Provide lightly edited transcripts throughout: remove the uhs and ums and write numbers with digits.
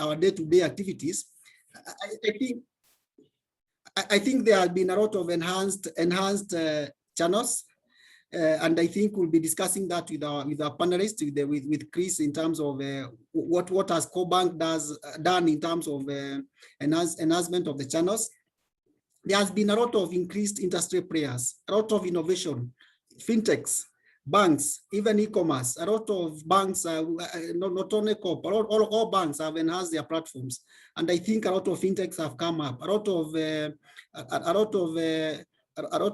our day-to-day activities. I think there have been a lot of enhanced channels, and I think we'll be discussing that with our panelists, with Chris, in terms of what has Kobank done in terms of enhancement of the channels. There has been a lot of increased industry players, a lot of innovation, fintechs, banks, even e-commerce. A lot of banks, not only Coop, all banks have enhanced their platforms, and I think a lot of fintechs have come up. A lot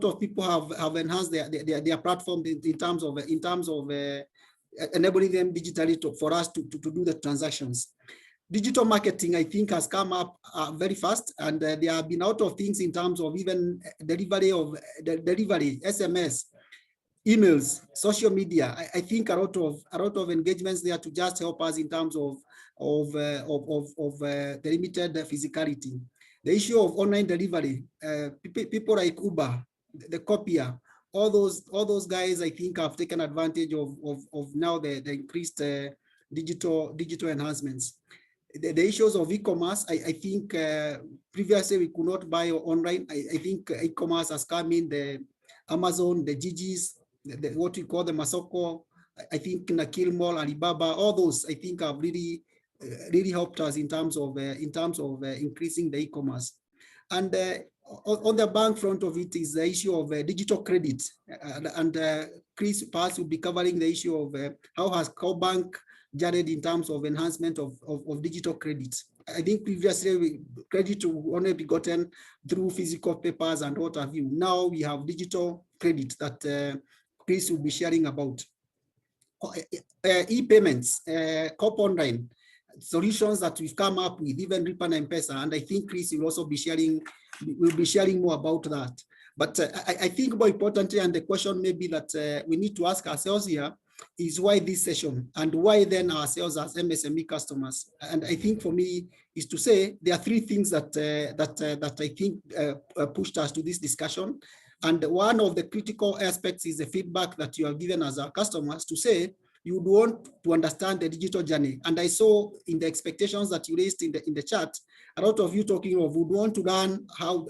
of people have enhanced their platform in terms of enabling them digitally for us to do the transactions. Digital marketing, I think, has come up very fast, and there have been a lot of things in terms of even delivery, SMS, emails, social media. I think a lot of engagements there to just help us in terms of the limited physicality. The issue of online delivery, people like Uber, the copier, all those guys, I think, have taken advantage of now the increased digital enhancements. The issues of e-commerce, I think previously we could not buy online. I think e-commerce has come in, the Amazon, the Gigi's, what we call the Masoko, I think Nakil Mall, Alibaba, all those I think have really helped us in terms of increasing the e-commerce. And on the bank front of it is the issue of digital credit, and Chris Pass will be covering the issue of how has Kobank journeyed in terms of enhancement of digital credit. I think previously credit would only be gotten through physical papers and what have you. Now we have digital credit that Chris will be sharing about. E-payments, Coop Online, solutions that we've come up with, even Lipan Pesa, and I think Chris will also be sharing more about that. But I think more importantly, and the question maybe that we need to ask ourselves here, is why this session, and why then ourselves as MSME customers? And I think for me is to say there are three things that I think pushed us to this discussion. And one of the critical aspects is the feedback that you are given as our customers to say you would want to understand the digital journey. And I saw in the expectations that you raised in the chat, a lot of you talking of would want to learn how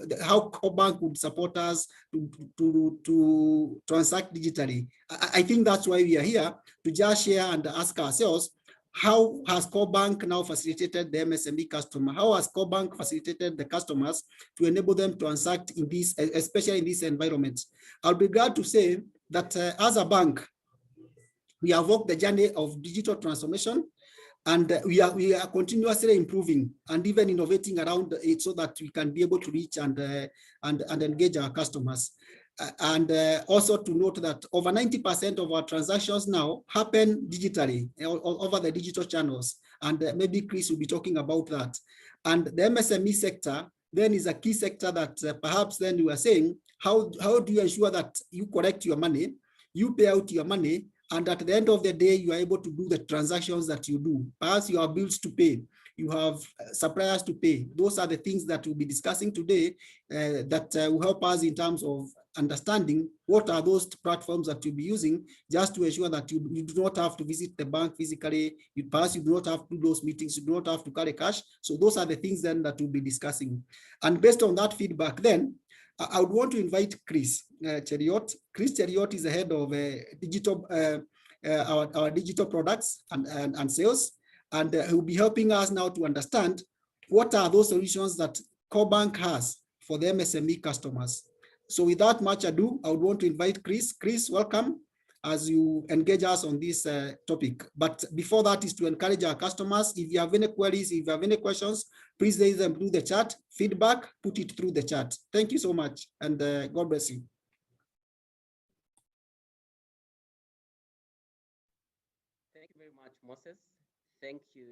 Kobank would support us to transact digitally. I think that's why we are here, to just share and ask ourselves, how has Kobank now facilitated the MSME customer? How has Kobank facilitated the customers to enable them to transact in this, especially in this environment? I'll be glad to say that as a bank, we have walked the journey of digital transformation, and we are continuously improving and even innovating around it so that we can be able to reach and engage our customers. And also to note that over 90% of our transactions now happen digitally over the digital channels. And maybe Chris will be talking about that. And the MSME sector then is a key sector that perhaps then you are saying, how do you ensure that you collect your money, you pay out your money, and at the end of the day, you are able to do the transactions that you do. Perhaps you have bills to pay, you have suppliers to pay. Those are the things that we'll be discussing today that will help us in terms of understanding what are those platforms that you'll be using just to ensure that you do not have to visit the bank physically. Perhaps you do not have to do those meetings, you do not have to carry cash. So those are the things then that we'll be discussing. And based on that feedback then, I would want to invite Chris Cheriot. Chris Cheriot is the head of digital, our digital products and sales, and he'll be helping us now to understand what are those solutions that Kobank has for the MSME customers. So without much ado, I would want to invite Chris. Chris, welcome as you engage us on this topic. But before that is to encourage our customers, if you have any queries, if you have any questions, please raise them through the chat. Feedback, put it through the chat. Thank you so much, and God bless you. Thank you very much, Moses. Thank you,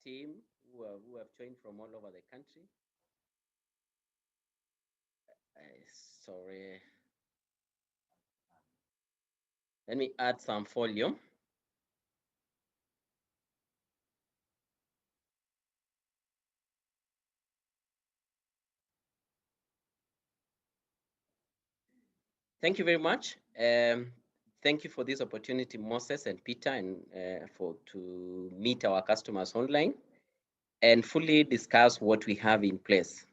team who have joined from all over the country. Sorry. Let me add some volume. Thank you very much. thank you for this opportunity, Moses and Peter, and to meet our customers online and fully discuss what we have in place.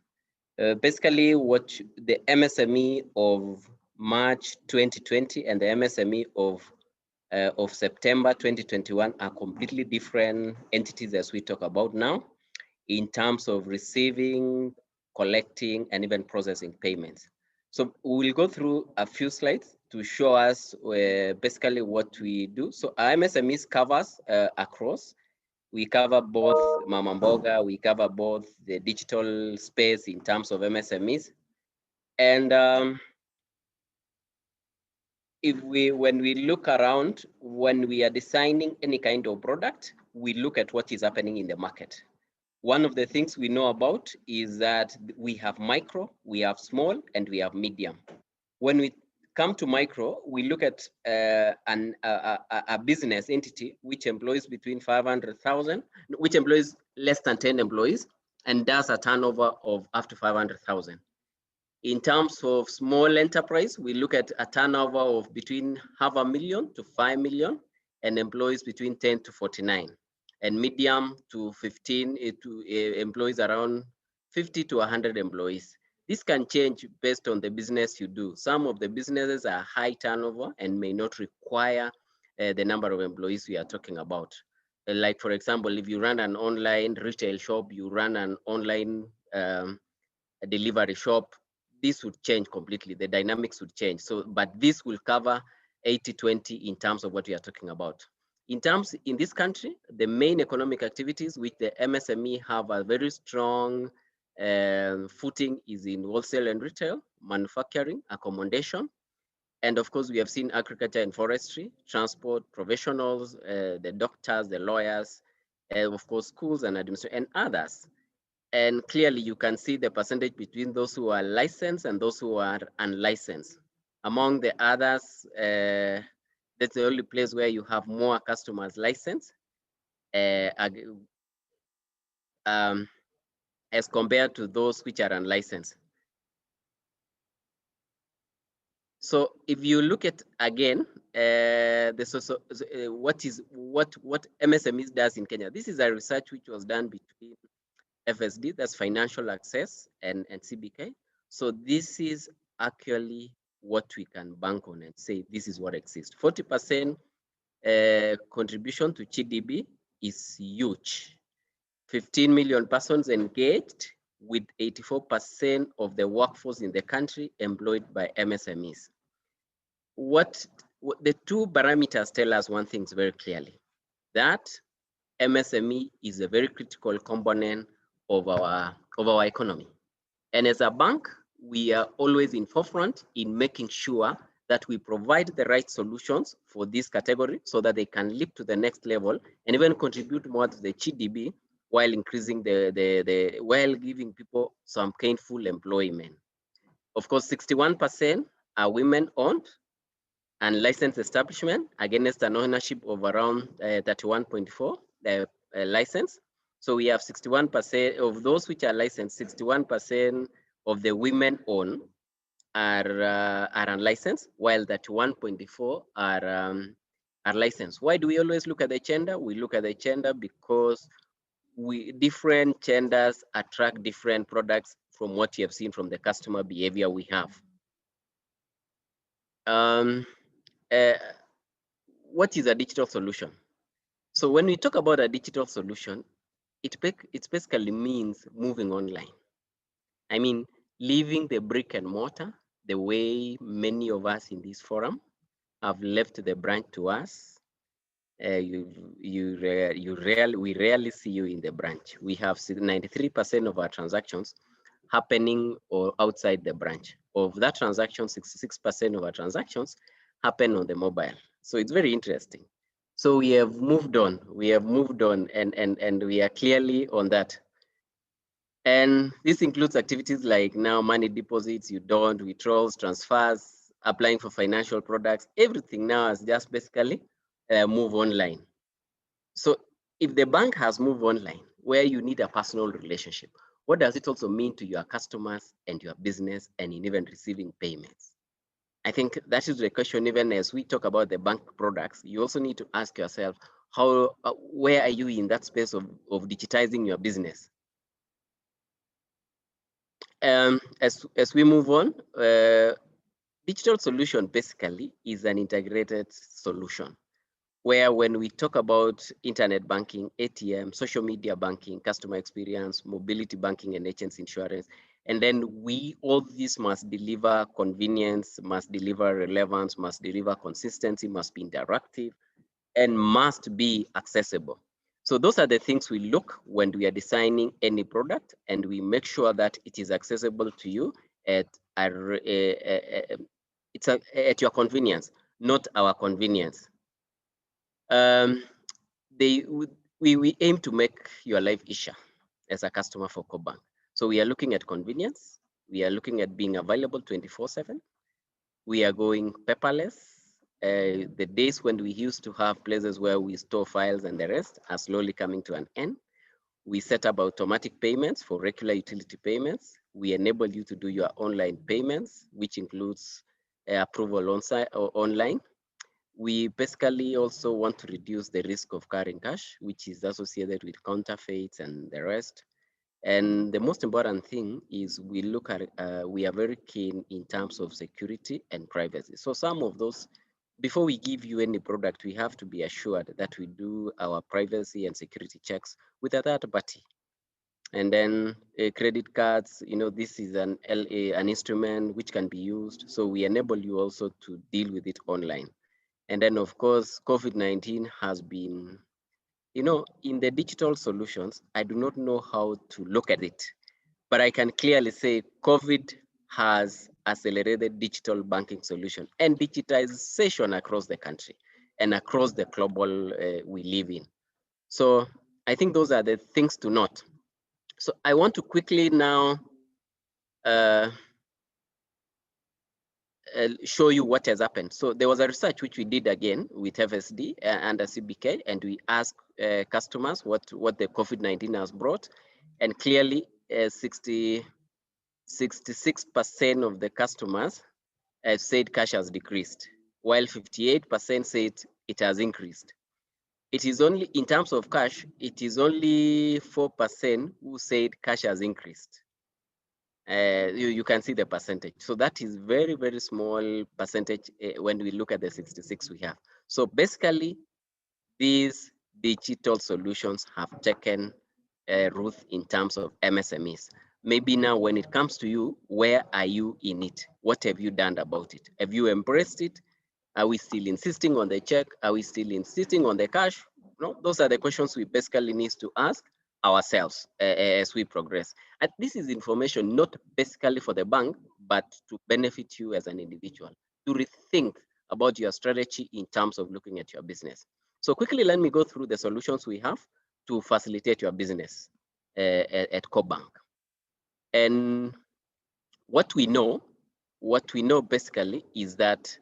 Basically, what the MSME of March 2020 and the MSME of September 2021 are completely different entities as we talk about now in terms of receiving, collecting, and even processing payments. So we'll go through a few slides to show us basically what we do. So our MSMEs covers across. We cover both Mama Mboga, we cover both the digital space in terms of MSMEs. And when we look around, when we are designing any kind of product, we look at what is happening in the market. One of the things we know about is that we have micro, we have small, and we have medium. When we come to micro, we look at a business entity which employs between 500,000, which employs less than 10 employees, and does a turnover of up to 500,000. In terms of small enterprise, we look at a turnover of between 500,000 to 5 million and employees between 10 to 49. And medium to 15 employees around 50 to 100 employees. This can change based on the business you do. Some of the businesses are high turnover and may not require the number of employees we are talking about. Like for example, if you run an online retail shop, you run an online delivery shop, this would change completely. The dynamics would change. So, but this will cover 80-20 in terms of what we are talking about. In this country, the main economic activities which the MSME have a very strong footing is in wholesale and retail, manufacturing, accommodation, and of course we have seen agriculture and forestry, transport, professionals, the doctors, the lawyers, of course schools and administration and others. And clearly you can see the percentage between those who are licensed and those who are unlicensed. Among the others, that's the only place where you have more customers licensed as compared to those which are unlicensed. So if you look at again, what MSMEs does in Kenya, this is a research which was done between FSD, that's financial access, and CBK. So this is actually what we can bank on and say this is what exists. 40% contribution to GDP is huge. 15 million persons engaged, with 84% of the workforce in the country employed by MSMEs. What the two parameters tell us one thing very clearly, that MSME is a very critical component of our economy. And as a bank, we are always in forefront in making sure that we provide the right solutions for this category so that they can leap to the next level and even contribute more to the GDP while increasing while giving people some gainful employment. Of course, 61% are women-owned and licensed establishment against an ownership of around 31.4 license. So we have 61% of those which are licensed, 61% of the women-owned are unlicensed, while that 1.4 are licensed. Why do we always look at the gender? We look at the gender because different genders attract different products from what you have seen from the customer behavior we have. What is a digital solution? So when we talk about a digital solution, it basically means moving online. I mean, leaving the brick and mortar, the way many of us in this forum have left the branch to us. We rarely see you in the branch. We have 93% of our transactions happening or outside the branch. Of that transaction, 66% of our transactions happen on the mobile. So it's very interesting. So we have moved on. And we are clearly on that. And this includes activities like now money deposits, withdrawals, transfers, applying for financial products. Everything now has just basically move online. So if the bank has moved online, where you need a personal relationship, what does it also mean to your customers and your business and in even receiving payments? I think that is the question. Even as we talk about the bank products, you also need to ask yourself, how, where are you in that space of digitizing your business? As we move on, digital solution basically is an integrated solution where when we talk about internet banking, ATM, social media banking, customer experience, mobility banking, and agency insurance, and then all these must deliver convenience, must deliver relevance, must deliver consistency, must be interactive, and must be accessible. So those are the things we look when we are designing any product, and we make sure that it is accessible to you at your convenience, not our convenience. We aim to make your life easier as a customer for Kobank. So we are looking at convenience. We are looking at being available 24/7. We are going paperless. The days when we used to have places where we store files and the rest are slowly coming to an end. We set up automatic payments for regular utility payments. We enable you to do your online payments, which includes approval on-site or online. We basically also want to reduce the risk of carrying cash, which is associated with counterfeits and the rest. And the most important thing is we are very keen in terms of security and privacy. So some of those, before we give you any product, we have to be assured that we do our privacy and security checks with a third party. And then credit cards, this is an instrument which can be used. So we enable you also to deal with it online. And then of course, COVID-19 has been, in the digital solutions, I do not know how to look at it, but I can clearly say COVID has accelerated digital banking solution and digitization across the country and across the global we live in. So I think those are the things to note. So I want to quickly now show you what has happened. So there was a research which we did again with FSD and CBK, and we asked customers what the COVID-19 has brought, and clearly 66% of the customers said cash has decreased, while 58% said it has increased. It is only, in terms of cash, it is only 4% who said cash has increased. You can see the percentage. So that is very, very small percentage when we look at the 66 we have. So basically, these digital solutions have taken root in terms of MSMEs. Maybe now when it comes to you, where are you in it? What have you done about it? Have you embraced it? Are we still insisting on the check? Are we still insisting on the cash? No, those are the questions we basically need to ask ourselves as we progress. And this is information not basically for the bank, but to benefit you as an individual, to rethink about your strategy in terms of looking at your business. So quickly, let me go through the solutions we have to facilitate your business at Kobank. And what we know basically is that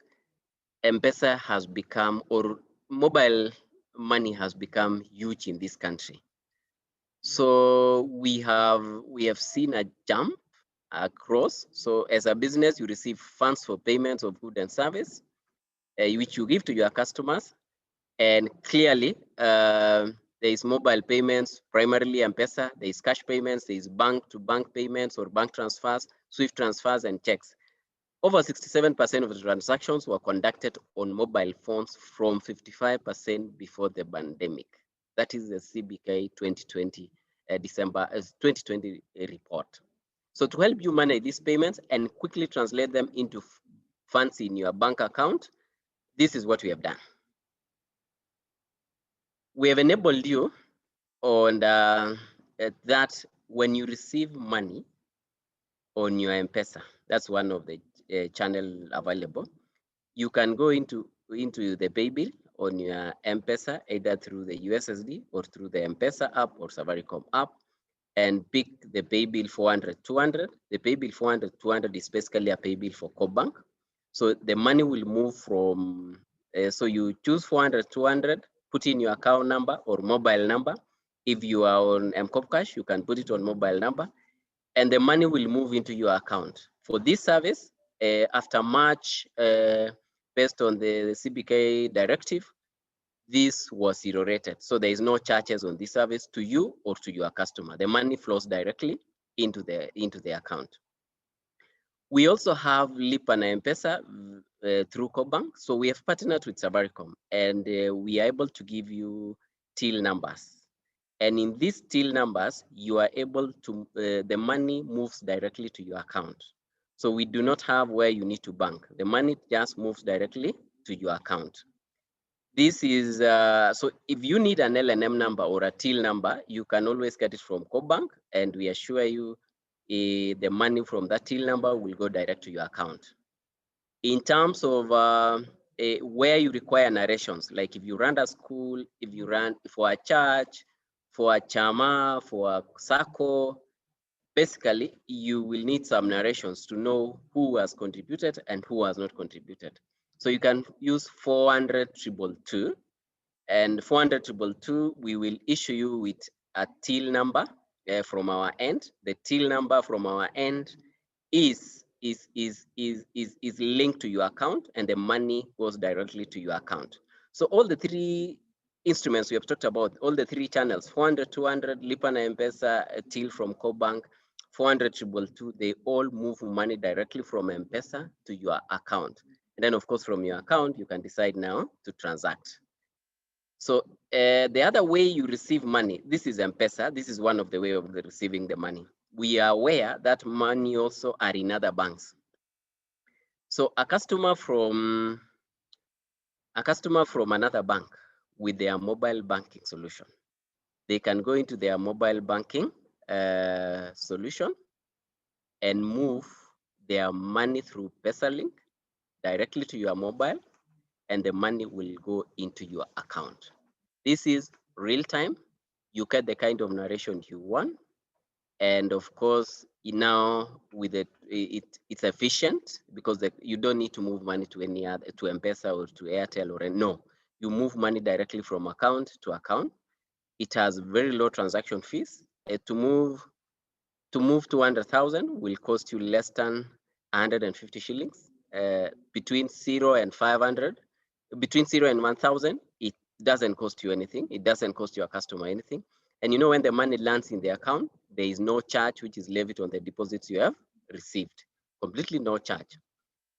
M-Pesa has become, or mobile money has become huge in this country. So we have seen a jump across. So as a business, you receive funds for payments of goods and service, which you give to your customers. And clearly, there is mobile payments, primarily M-Pesa. There is cash payments. There is bank-to-bank payments or bank transfers, SWIFT transfers, and checks. Over 67% of the transactions were conducted on mobile phones from 55% before the pandemic. That is the CBK 2020 December 2020 report. So to help you manage these payments and quickly translate them into funds in your bank account, this is what we have done. We have enabled you on that when you receive money on your M-Pesa, that's one of the channel available. You can go into the pay bill on your M-Pesa, either through the USSD or through the M-Pesa app or Safaricom app, and pick the pay bill 400-200. The pay bill 400-200 is basically a pay bill for Kobank. So the money will move from, so you choose 400-200, put in your account number or mobile number. If you are on M-Cop Cash, you can put it on mobile number, and the money will move into your account. For this service, After March, based on the CBK directive, this was zero-rated. So there is no charges on this service to you or to your customer. The money flows directly into the account. We also have Lipan Pesa through Kobank. So we have partnered with Safaricom, and we are able to give you till numbers. And in these till numbers, you are able to, the money moves directly to your account. So we do not have where you need to bank. The money just moves directly to your account. This is, so if you need an LNM number or a till number, you can always get it from Kobank, and we assure you the money from that till number will go direct to your account. In terms of where you require narrations, like if you run a school, if you run for a church, for a chama, for a circle, basically you will need some narrations to know who has contributed and who has not contributed. So you can use 400-222, and 400-222, we will issue you with a till number from our end. The till number from our end is linked to your account, and the money goes directly to your account. So all the three instruments we have talked about, all the three channels, 400-200, Lipan Pesa, till from Kobank, 400-222, they all move money directly from M-Pesa to your account. And then of course, from your account, you can decide now to transact. So the other way you receive money, this is M-Pesa. This is one of the way of receiving the money. We are aware that money also are in other banks. So a customer from another bank with their mobile banking solution, they can go into their mobile banking solution and move their money through PesaLink directly to your mobile, and the money will go into your account. This is real time. You get the kind of narration you want. And of course, now with it's efficient because you don't need to move money to any other, to M-Pesa or to Airtel or no. You move money directly from account to account. It has very low transaction fees. To move 200,000 will cost you less than 150 shillings. Between 0 and 500, between 0 and 1,000, it doesn't cost you anything. It doesn't cost your customer anything. And you know, when the money lands in the account, there is no charge which is levied on the deposits you have received. Completely no charge.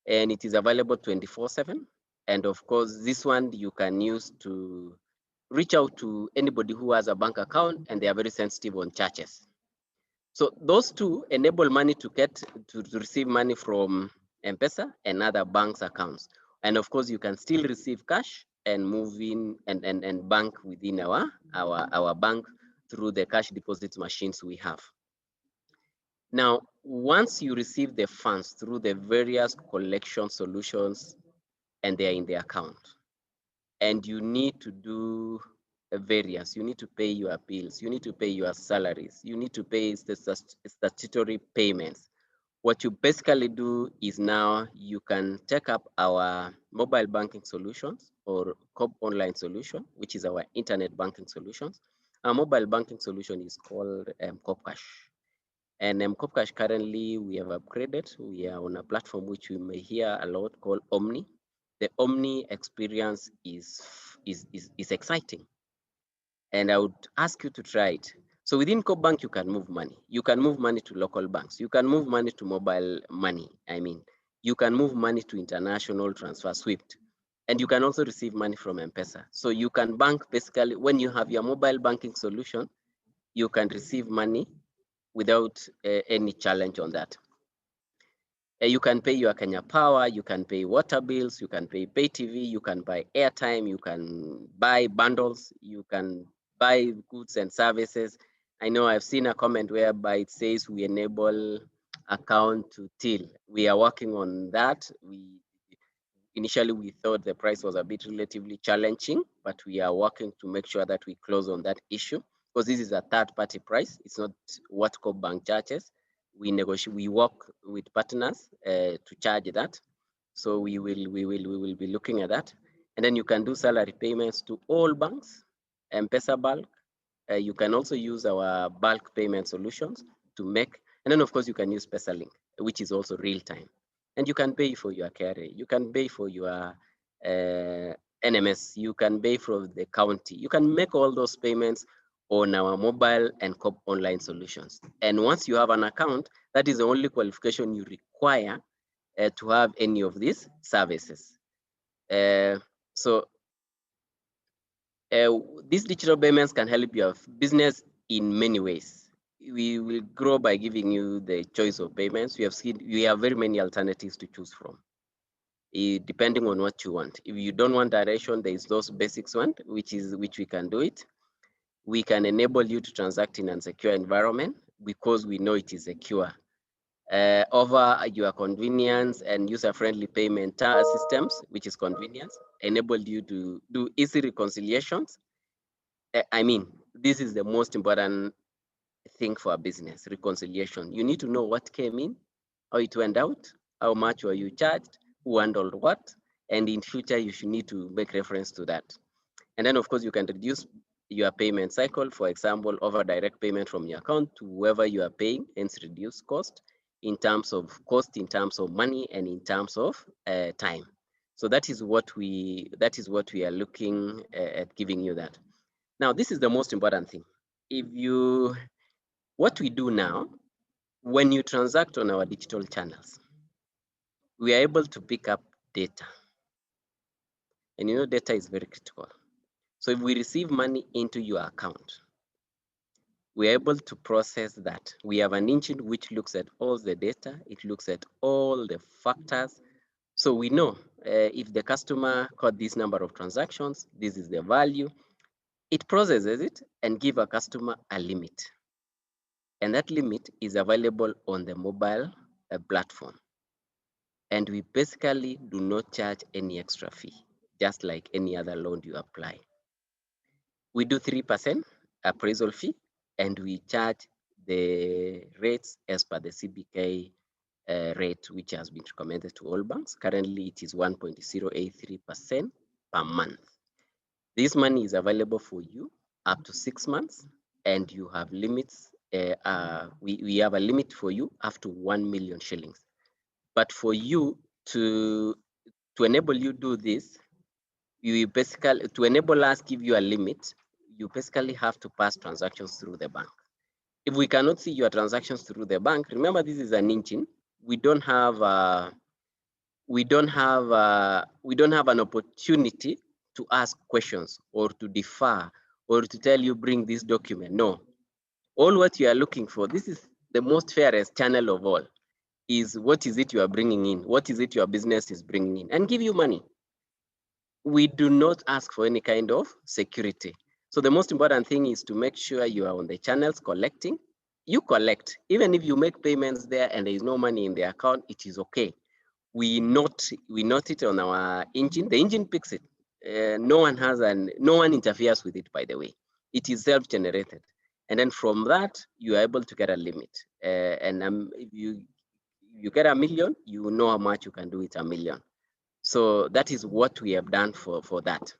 And it is available 24/7. And of course, this one you can use to reach out to anybody who has a bank account and they are very sensitive on charges. So those two enable money to receive money from M-Pesa and other banks' accounts. And of course, you can still receive cash and move in and bank within our bank through the cash deposit machines we have. Now, once you receive the funds through the various collection solutions and they're in the account, and you need to do various, you need to pay your bills, you need to pay your salaries, you need to pay the statutory payments. What you basically do is now you can take up our mobile banking solutions or COB online solution, which is our internet banking solutions. Our mobile banking solution is called COB Cash. And COB Cash currently we have upgraded. We are on a platform which we may hear a lot called Omni. The Omni experience is exciting. And I would ask you to try it. So within Kobank, you can move money. You can move money to local banks. You can move money to mobile money. I mean, you can move money to international transfer SWIFT. And you can also receive money from M-Pesa. So you can bank basically, when you have your mobile banking solution, you can receive money without any challenge on that. You can pay your Kenya Power, you can pay water bills, you can pay TV, you can buy airtime, you can buy bundles, you can buy goods and services. I know I've seen a comment whereby it says we enable account to till. We are working on that. Initially we thought the price was a bit relatively challenging, but we are working to make sure that we close on that issue because this is a third-party price. It's not what Kobank charges. We negotiate, we work with partners to charge that. So we will be looking at that. And then you can do salary payments to all banks, M-Pesa bulk. You can also use our bulk payment solutions to make, and then of course you can use PesaLink, which is also real time. And you can pay for your KRA, you can pay for your NMS, you can pay for the county. You can make all those payments on our mobile and COP online solutions. And once you have an account, that is the only qualification you require to have any of these services. So these digital payments can help your business in many ways. We will grow by giving you the choice of payments. We have very many alternatives to choose from, depending on what you want. If you don't want direction, there is those basics one, which we can do it. We can enable you to transact in an secure environment because we know it is secure. Over your convenience and user-friendly payment systems, which is convenience, enable you to do easy reconciliations. I mean, this is the most important thing for a business, reconciliation. You need to know what came in, how it went out, how much were you charged, who handled what, and in future, you should need to make reference to that. And then, of course, you can reduce your payment cycle, for example, over direct payment from your account to whoever you are paying, hence reduce cost in terms of money, and in terms of time. So that is what we are looking at giving you that. Now, this is the most important thing. What we do now, when you transact on our digital channels, we are able to pick up data. And you know, data is very critical. So if we receive money into your account, we are able to process that. We have an engine which looks at all the data. It looks at all the factors. So we know if the customer got this number of transactions, this is the value. It processes it and give a customer a limit. And that limit is available on the mobile platform. And we basically do not charge any extra fee, just like any other loan you apply. We do 3% appraisal fee, and we charge the rates as per the CBK rate, which has been recommended to all banks. Currently, it is 1.083% per month. This money is available for you up to 6 months, and you have limits. We have a limit for you up to 1 million shillings. But for you to enable you do this, you basically, to enable us give you a limit, you basically have to pass transactions through the bank. If we cannot see your transactions through the bank, remember this is an engine. We don't have an opportunity to ask questions or to defer or to tell you bring this document. No, all what you are looking for, this is the most fairest channel of all, is what is it you are bringing in, what is it your business is bringing in, and give you money. We do not ask for any kind of security. So the most important thing is to make sure you are on the channels collecting. You collect, even if you make payments there and there is no money in the account, it is okay. We note it on our engine. The engine picks it. No one interferes with it, by the way. It is self-generated. And then from that, you are able to get a limit. If you get 1 million, you know how much you can do with 1 million. So that is what we have done for that.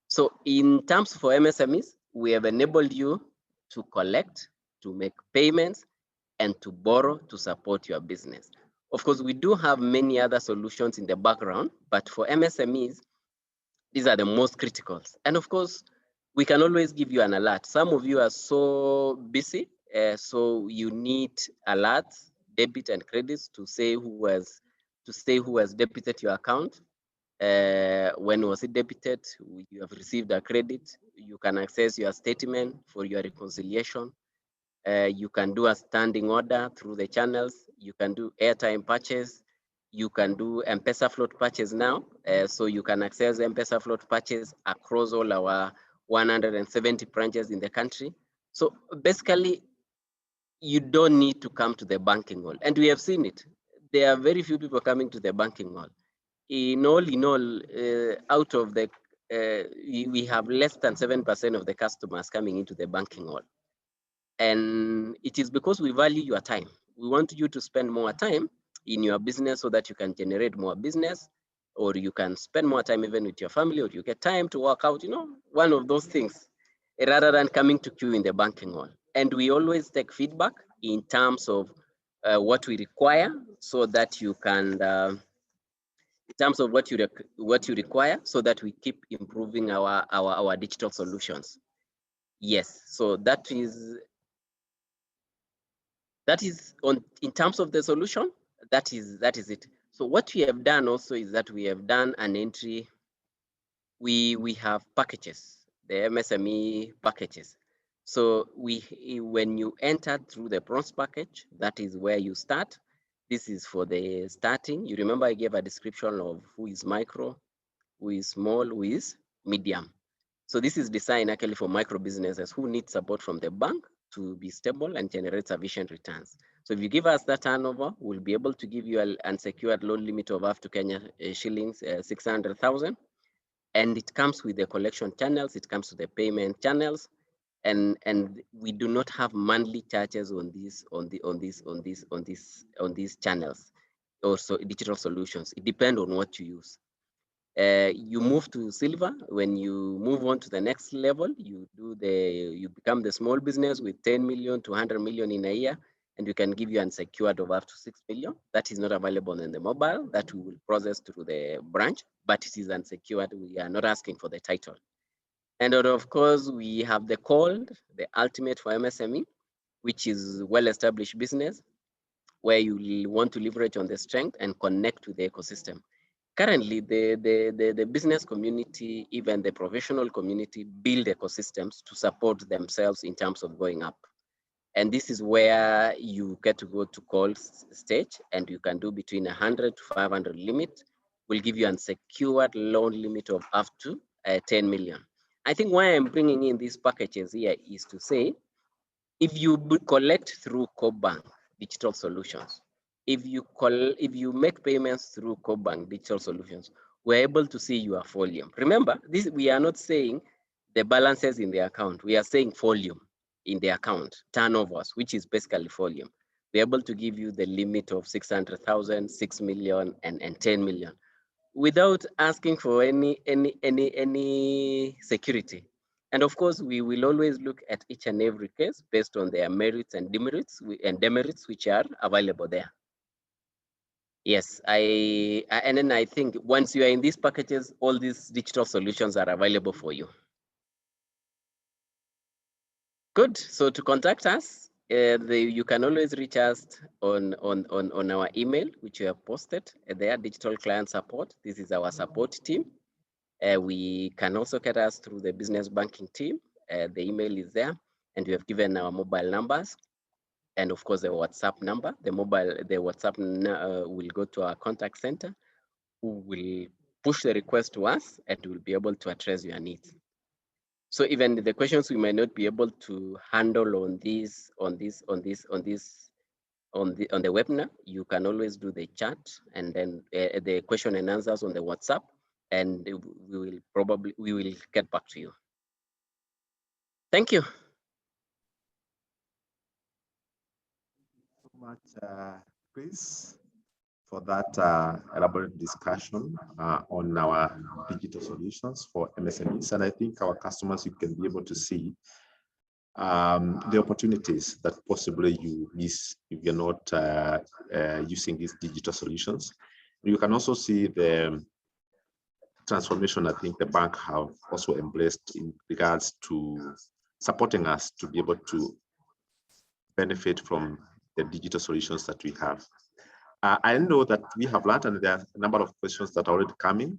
So in terms for MSMEs, we have enabled you to collect, to make payments, and to borrow to support your business. Of course, we do have many other solutions in the background, but for MSMEs, these are the most critical. And of course, we can always give you an alert. Some of you are so busy, so you need alerts, debit and credits to say who has debited your account. When was it debited? You have received a credit. You can access your statement for your reconciliation. You can do a standing order through the channels. You can do airtime purchase. You can do M-Pesa float purchase now. So you can access M-Pesa float purchase across all our 170 branches in the country. So basically, you don't need to come to the banking hall. And we have seen it. There are very few people coming to the banking hall. In all, out of the, we have less than 7% of the customers coming into the banking hall. And it is because we value your time. We want you to spend more time in your business so that you can generate more business, or you can spend more time even with your family, or you get time to work out, one of those things, rather than coming to queue in the banking hall. And we always take feedback in terms of what we require so that you can, in terms of what you require, so that we keep improving our digital solutions. Yes, so that is on in terms of the solution. That is it. So what we have done also is that we have done an entry. We have packages, the MSME packages. So when you enter through the bronze package, that is where you start. This is for the starting. You remember I gave a description of who is micro, who is small, who is medium. So this is designed actually for micro businesses who need support from the bank to be stable and generate sufficient returns. So if you give us that turnover, we'll be able to give you an unsecured loan limit of up to Kenya shillings 600,000. And it comes with the collection channels, it comes with the payment channels, and we do not have monthly charges on these channels, also digital solutions. It depends on what you use. You move to silver. When you move on to the next level, you become the small business with 10 million to 100 million in a year, and we can give you unsecured of up to 6 million. That is not available in the mobile, that we will process through the branch, but it is unsecured. We are not asking for the title. And of course, we have the called, the ultimate for MSME, which is well-established business, where you want to leverage on the strength and connect with the ecosystem. Currently, the business community, even the professional community, build ecosystems to support themselves in terms of going up. And this is where you get to go to call stage, and you can do between 100 to 500 limit. We'll give you unsecured loan limit of up to 10 million. I think why I'm bringing in these packages here is to say, if you collect through Kobank digital solutions, if you make payments through Kobank digital solutions, we're able to see your volume. Remember, this, we are not saying the balances in the account. We are saying volume in the account, turnovers, which is basically volume. We're able to give you the limit of 600,000, 6 million, and 10 million without asking for any security. And of course, we will always look at each and every case based on their merits and demerits which are available there. Yes, and then I think once you are in these packages, all these digital solutions are available for you. Good. So to contact us, you can always reach us on our email, which we have posted there, digital client support. This is our support team. We can also get us through the business banking team. The email is there, and we have given our mobile numbers, and of course the WhatsApp number. The WhatsApp will go to our contact center, who will push the request to us, and we'll be able to address your needs. So even the questions we might not be able to handle on the webinar, you can always do the chat, and then the question and answers on the WhatsApp, and we will get back to you. Thank you. So much, Chris, for that elaborate discussion on our digital solutions for MSMEs. And I think our customers, you can be able to see the opportunities that possibly you miss if you're not using these digital solutions. You can also see the transformation I think the bank have also embraced in regards to supporting us to be able to benefit from the digital solutions that we have. I know that we have learned, and there are a number of questions that are already coming,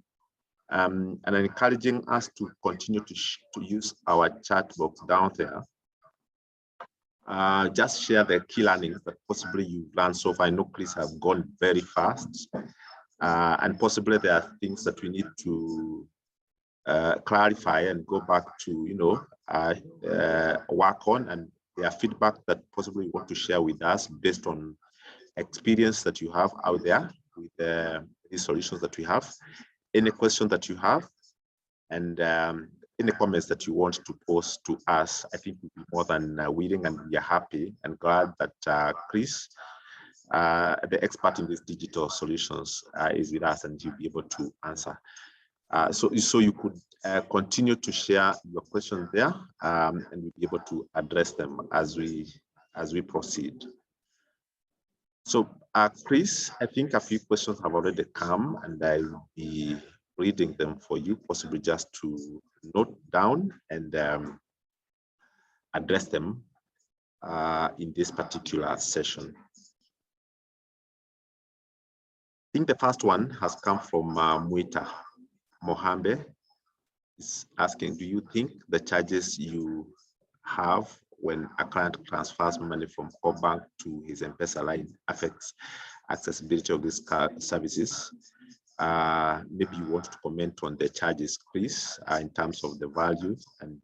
and encouraging us to continue to use our chat box down there. Just share the key learnings that possibly you've learned so far. I know Chris have gone very fast, and possibly there are things that we need to clarify and go back to, work on, and there are feedback that possibly you want to share with us based on experience that you have out there with these solutions that we have. Any question that you have, and any comments that you want to post to us, I think we'll be more than willing, and we are happy and glad that Chris, the expert in these digital solutions, is with us, and you'll be able to answer. So you could continue to share your questions there, and we'll be able to address them as we proceed. So, Chris, I think a few questions have already come, and I will be reading them for you, possibly just to note down and address them in this particular session. I think the first one has come from Muita Mohambe. Is asking, do you think the charges you have when a client transfers money from Kobank to his M-Pesa line affects accessibility of these services? Maybe you want to comment on the charges, Chris, in terms of the value and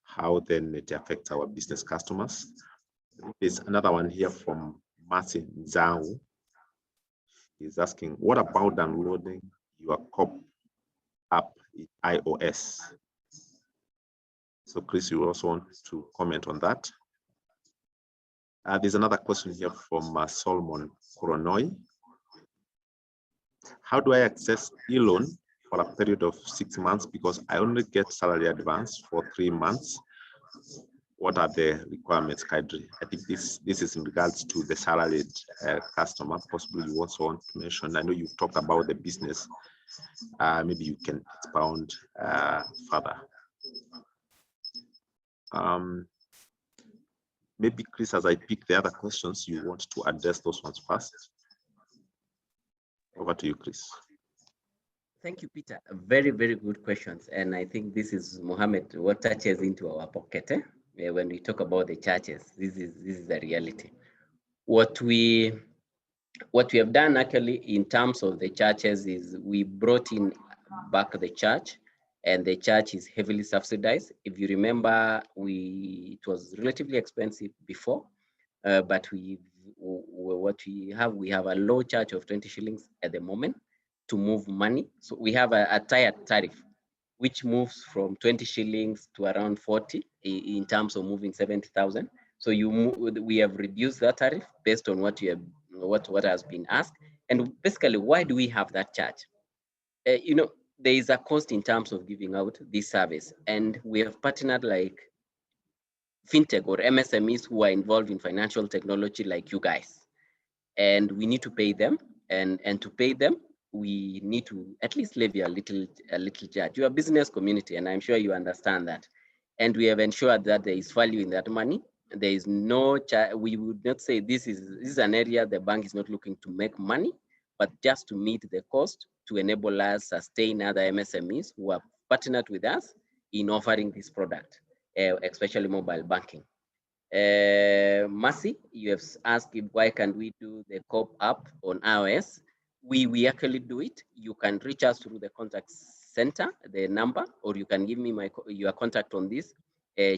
how then it affects our business customers. There's another one here from Martin Zhao. He's asking, what about downloading your COP app in iOS? So Chris, you also want to comment on that? There's another question here from Solomon Koronoi. How do I access e-loan for a period of 6 months because I only get salary advance for 3 months? What are the requirements, Kadri? I think this is in regards to the salaried customer. Possibly you also want to mention, I know you talked about the business. Maybe you can expound further. Maybe Chris, as I pick the other questions, you want to address those ones first. Over to you, Chris. Thank you, Peter. Very, very good questions. And I think this is, Mohammed, what touches into our pocket. When we talk about the charges, this is the reality. What we have done actually in terms of the charges is we brought in back the charge, and the charge is heavily subsidized. If you remember, it was relatively expensive before, but we have a low charge of 20 shillings at the moment to move money. So we have a tiered tariff, which moves from 20 shillings to around 40 in terms of moving 70,000. So we have reduced that tariff based on what has been asked. And basically, why do we have that charge? There is a cost in terms of giving out this service, and we have partnered like fintech or MSMEs who are involved in financial technology like you guys, and we need to pay them, and to pay them we need to at least levy a little charge. You are a business community, and I'm sure you understand that, and we have ensured that there is value in that money. There is no charge. We would not say this is an area the bank is not looking to make money, but just to meet the cost to enable us sustain other MSMEs who have partnered with us in offering this product, especially mobile banking. Mercy, you have asked why can't we do the COP app on iOS? We actually do it. You can reach us through the contact center, the number, or you can give me your contact on this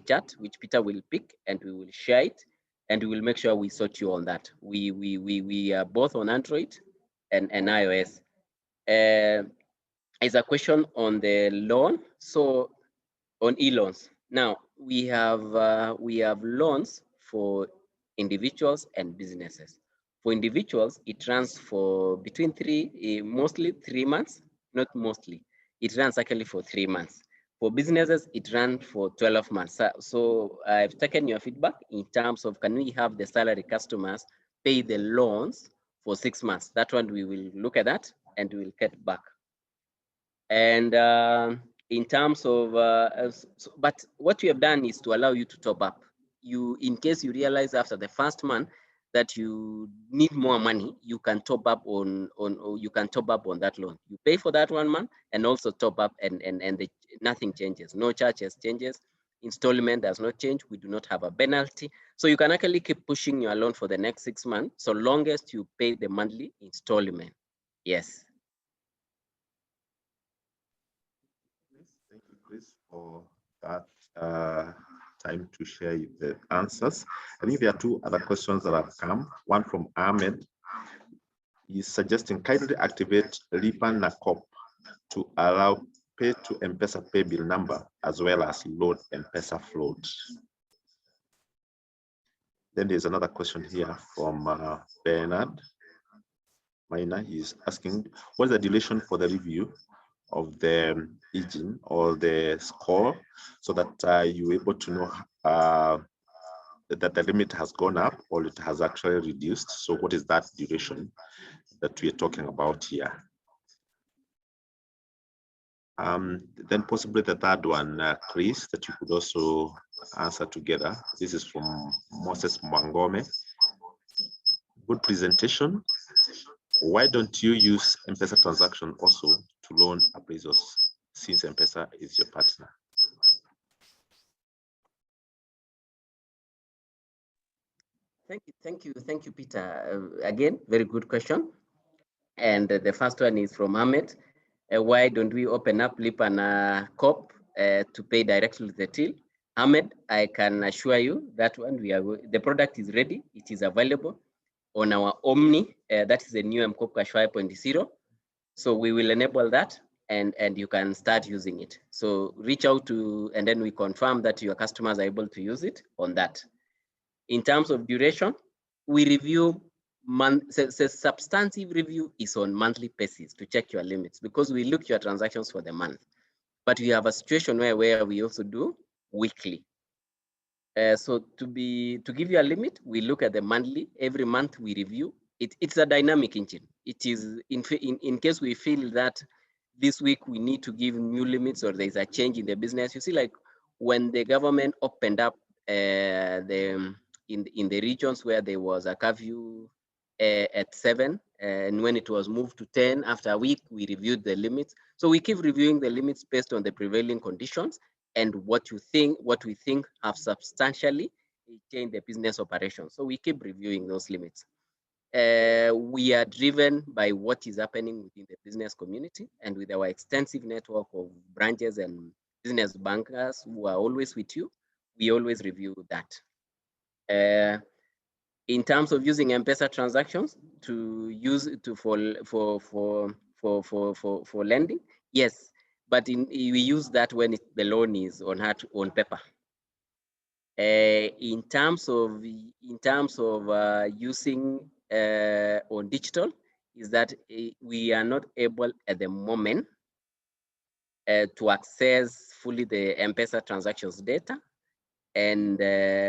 chat, which Peter will pick, and we will share it, and we will make sure we sort you on that. We are both on Android and iOS. Is a question on the loan. So on e-loans. Now we have loans for individuals and businesses. For individuals, it runs for between mostly 3 months, not mostly. It runs actually for 3 months. For businesses, it runs for 12 months. So I've taken your feedback in terms of, can we have the salary customers pay the loans for 6 months? That one, we will look at that and we will get back. And in terms of, but what we have done is to allow you to top up. In case you realize after the first month that you need more money, you can top up on that loan. You pay for that 1 month and also top up, and nothing changes. No charges changes. Installment does not change. We do not have a penalty. So you can actually keep pushing your loan for the next 6 months, so long as you pay the monthly installment. Yes. Thank you, Chris, for that time to share the answers. I think there are 2 other questions that have come. One from Ahmed. He's suggesting kindly activate Lipan to allow pay to M-Pesa pay bill number as well as load M-Pesa float. Then there's another question here from Bernard Maina. He's asking, what is the duration for the review of the engine or the score, so that you're able to know that the limit has gone up or it has actually reduced. So what is that duration that we are talking about here? Then possibly the third one, Chris, that you could also answer together. This is from Moses Mwangome. Good presentation. Why don't you use M-Pesa transaction also to loan appraisals, since M-Pesa is your partner? Thank you, Peter. Again, very good question. And the first one is from Ahmed. Why don't we open up Lipan Corp to pay directly to the till? Ahmed, I can assure you that one the product is ready. It is available on our Omni. That is the new M-Corp Cash 5.0. So we will enable that, and you can start using it. So reach out to, and then we confirm that your customers are able to use it on that. In terms of duration, we review substantive review is on monthly basis to check your limits, because we look your transactions for the month. But we have a situation where we also do weekly. So to give you a limit, we look at the monthly. Every month we review. It's a dynamic engine. It is in case we feel that this week we need to give new limits or there's a change in the business. You see, like when the government opened up in the regions where there was a curfew at 7, and when it was moved to 10, after a week we reviewed the limits. So we keep reviewing the limits based on the prevailing conditions and what we think have substantially changed the business operations. So we keep reviewing those limits. We are driven by what is happening within the business community, and with our extensive network of branches and business bankers who are always with you, we always review that. In terms of using M-Pesa transactions for lending, yes, but we use that when the loan is on paper. In terms of using on digital, is that we are not able at the moment to access fully the M-Pesa transactions data, and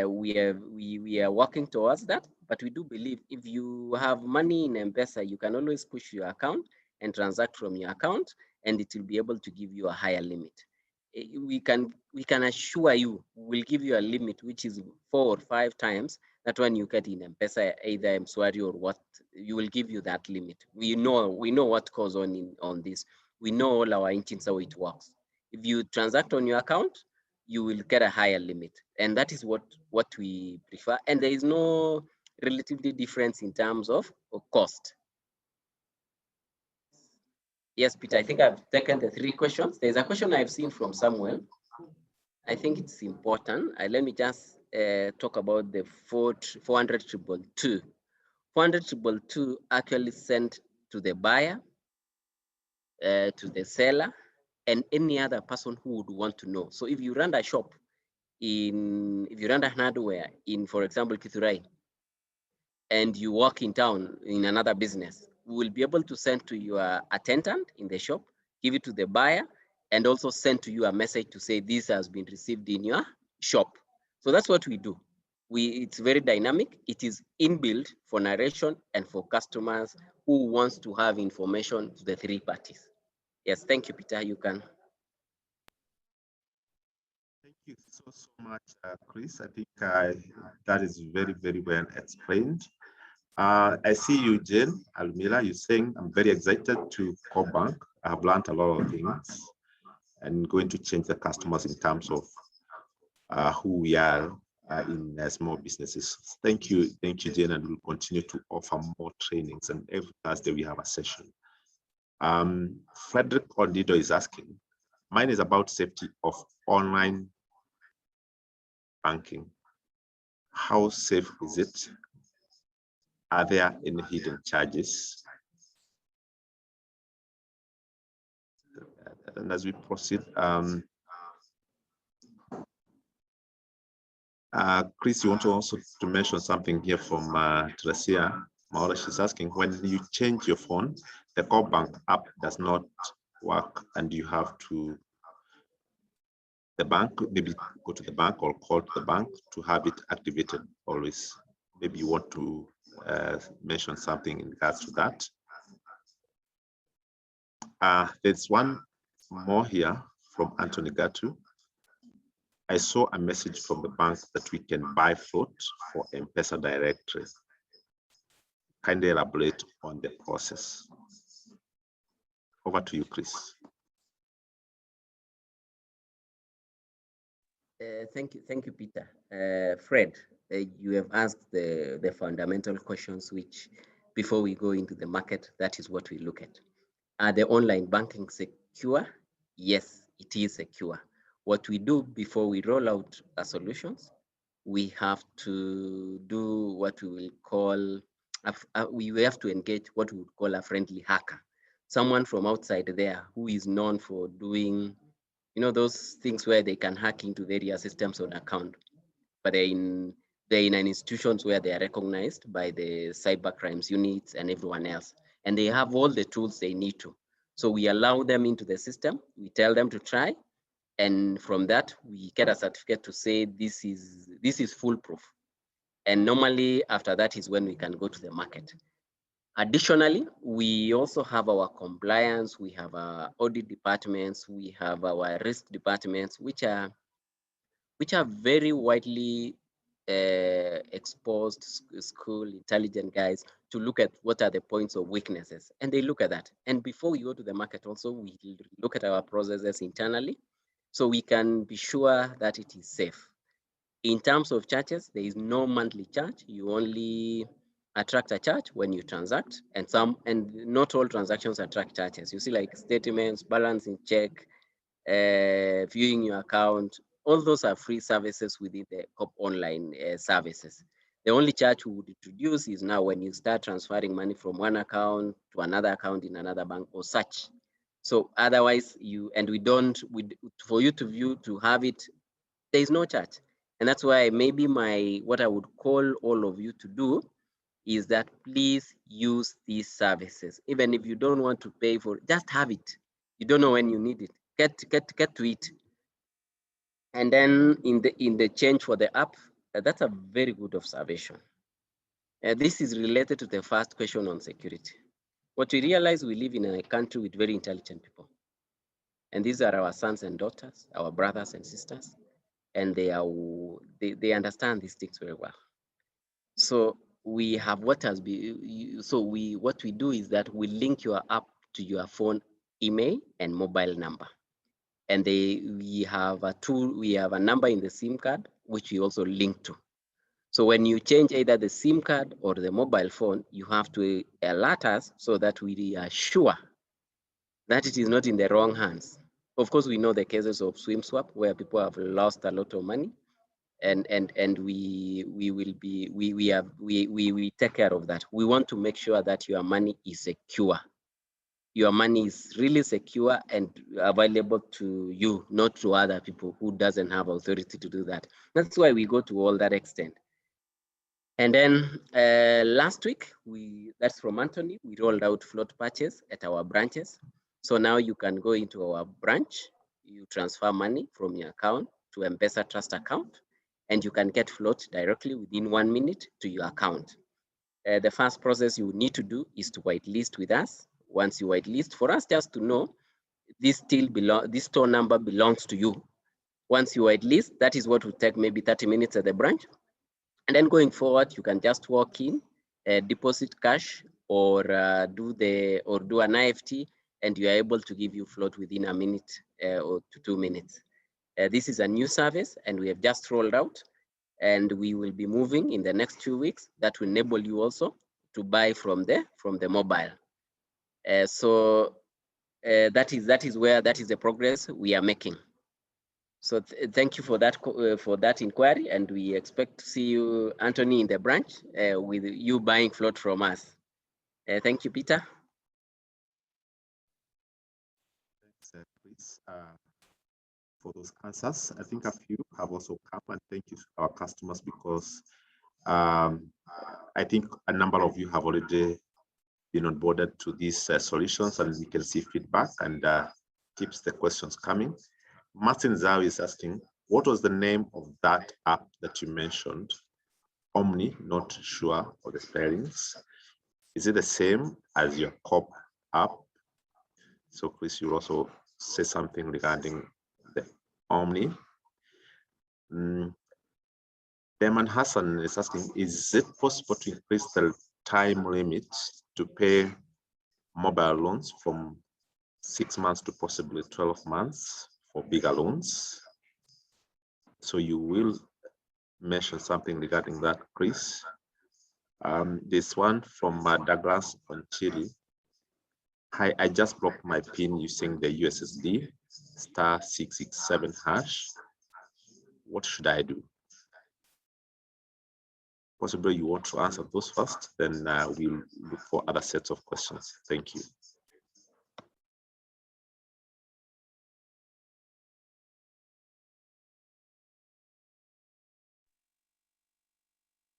we are working towards that. But we do believe if you have money in M-Pesa, you can always push your account and transact from your account, and it will be able to give you a higher limit. We can assure you we'll give you a limit which is 4 or 5 times that one you get in M-Pesa, either M-Swari or what. You will give you that limit. We know what goes on this. We know all our engines, how it works. If you transact on your account, you will get a higher limit, and that is what we prefer. And there is no relatively difference in terms of cost. Yes, Peter, I think I've taken the 3 questions. There's a question I've seen from Samuel. I think it's important. Let me just talk about the 400,222. 400,222 actually sent to the buyer, to the seller, and any other person who would want to know. So if you run a shop if you run a hardware in, for example, Kithurai, and you work in town in another business, we will be able to send to your attendant in the shop, give it to the buyer, and also send to you a message to say this has been received in your shop. So that's what we do. It's very dynamic. It is inbuilt for narration and for customers who wants to have information to the 3 parties. Yes, thank you, Peter. You can. Thank you so much, Chris. I think that is very, very well explained. I see you, Jane Almila. You're saying, I'm very excited to Kobank. I have learned a lot of things and going to change the customers in terms of who we are in small businesses. Thank you, Jane, and we'll continue to offer more trainings, and every Thursday we have a session. Frederick Ondido is asking, mine is about safety of online banking. How safe is it? Are there any hidden charges? And as we proceed, Chris, you want to also to mention something here from Tracia Maura. She's asking, when you change your phone, the Kobank app does not work, and you have to the bank, maybe go to the bank or call to the bank to have it activated always. Maybe you want to mention something in regards to that. There's one more here from Anthony Gatu. I saw a message from the bank that we can buy float for M-Pesa directory. Kindly elaborate on the process. Over to you, Chris. Thank you, Peter. Fred, you have asked the fundamental questions, which before we go into the market, that is what we look at. Are the online banking secure? Yes, it is secure. What we do before we roll out our solutions, we have to do what we will call, we have to engage what we would call a friendly hacker. Someone from outside there who is known for doing, those things where they can hack into various systems on account, but they're in an institutions where they are recognized by the cyber crimes units and everyone else, and they have all the tools they need to. So we allow them into the system, we tell them to try, and from that we get a certificate to say this is foolproof. And normally after that is when we can go to the market. Additionally, we also have our compliance, we have our audit departments, we have our risk departments, which are very widely exposed school intelligent guys to look at what are the points of weaknesses, and they look at that. And before we go to the market also, we look at our processes internally so we can be sure that it is safe. In terms of charges, there is no monthly charge. You only attract a charge when you transact, and not all transactions attract charges. You see, like statements, balancing check, viewing your account, all those are free services within the online services. The only charge we would introduce is now when you start transferring money from one account to another account in another bank or such. So otherwise, for you to view, to have it, there is no charge. And that's why maybe what I would call all of you to do is that please use these services. Even if you don't want to pay for it, just have it. You don't know when you need it. Get to it. And then in the change for the app, that's a very good observation. This is related to the first question on security. What we realize, we live in a country with very intelligent people. And these are our sons and daughters, our brothers and sisters. And they understand these things very well. So we have what we do is that we link your app to your phone, email, and mobile number. And we have a number in the SIM card, which we also link to. So when you change either the SIM card or the mobile phone, you have to alert us so that we are sure that it is not in the wrong hands. Of course, we know the cases of swim swap where people have lost a lot of money, and we take care of that. We want to make sure that your money is secure. Your money is really secure and available to you, not to other people who doesn't have authority to do that. That's why we go to all that extent. And then last week, that's from Anthony, we rolled out float purchase at our branches. So now you can go into our branch, you transfer money from your account to M-Pesa Trust account, and you can get float directly within 1 minute to your account. The first process you need to do is to whitelist with us. Once you whitelist, for us just to know this store number belongs to you. Once you whitelist, that is what will take maybe 30 minutes at the branch. And then going forward, you can just walk in, deposit cash, or do an IFT, and you are able to give you float within a minute or to 2 minutes. This is a new service, and we have just rolled out, and we will be moving in the next 2 weeks. That will enable you also to buy from the mobile. So that is the progress we are making. So thank you for that inquiry, and we expect to see you, Anthony, in the branch with you buying float from us. Thank you, Peter. Thanks, Chris, for those answers. I think a few have also come, and thank you to our customers, because I think a number of you have already been onboarded to these solutions, and we can see feedback and keeps the questions coming. Martin Zhao is asking, what was the name of that app that you mentioned? Omni, not sure of the spellings. Is it the same as your COP app? So Chris, you also say something regarding the Omni. Deman Hassan is asking, is it possible to increase the time limit to pay mobile loans from 6 months to possibly 12 months for bigger loans? So you will mention something regarding that, Chris. This one from Douglas on Chile. Hi, I just blocked my PIN using the USSD *667#. What should I do? Possibly you want to answer those first, then we'll look for other sets of questions. Thank you.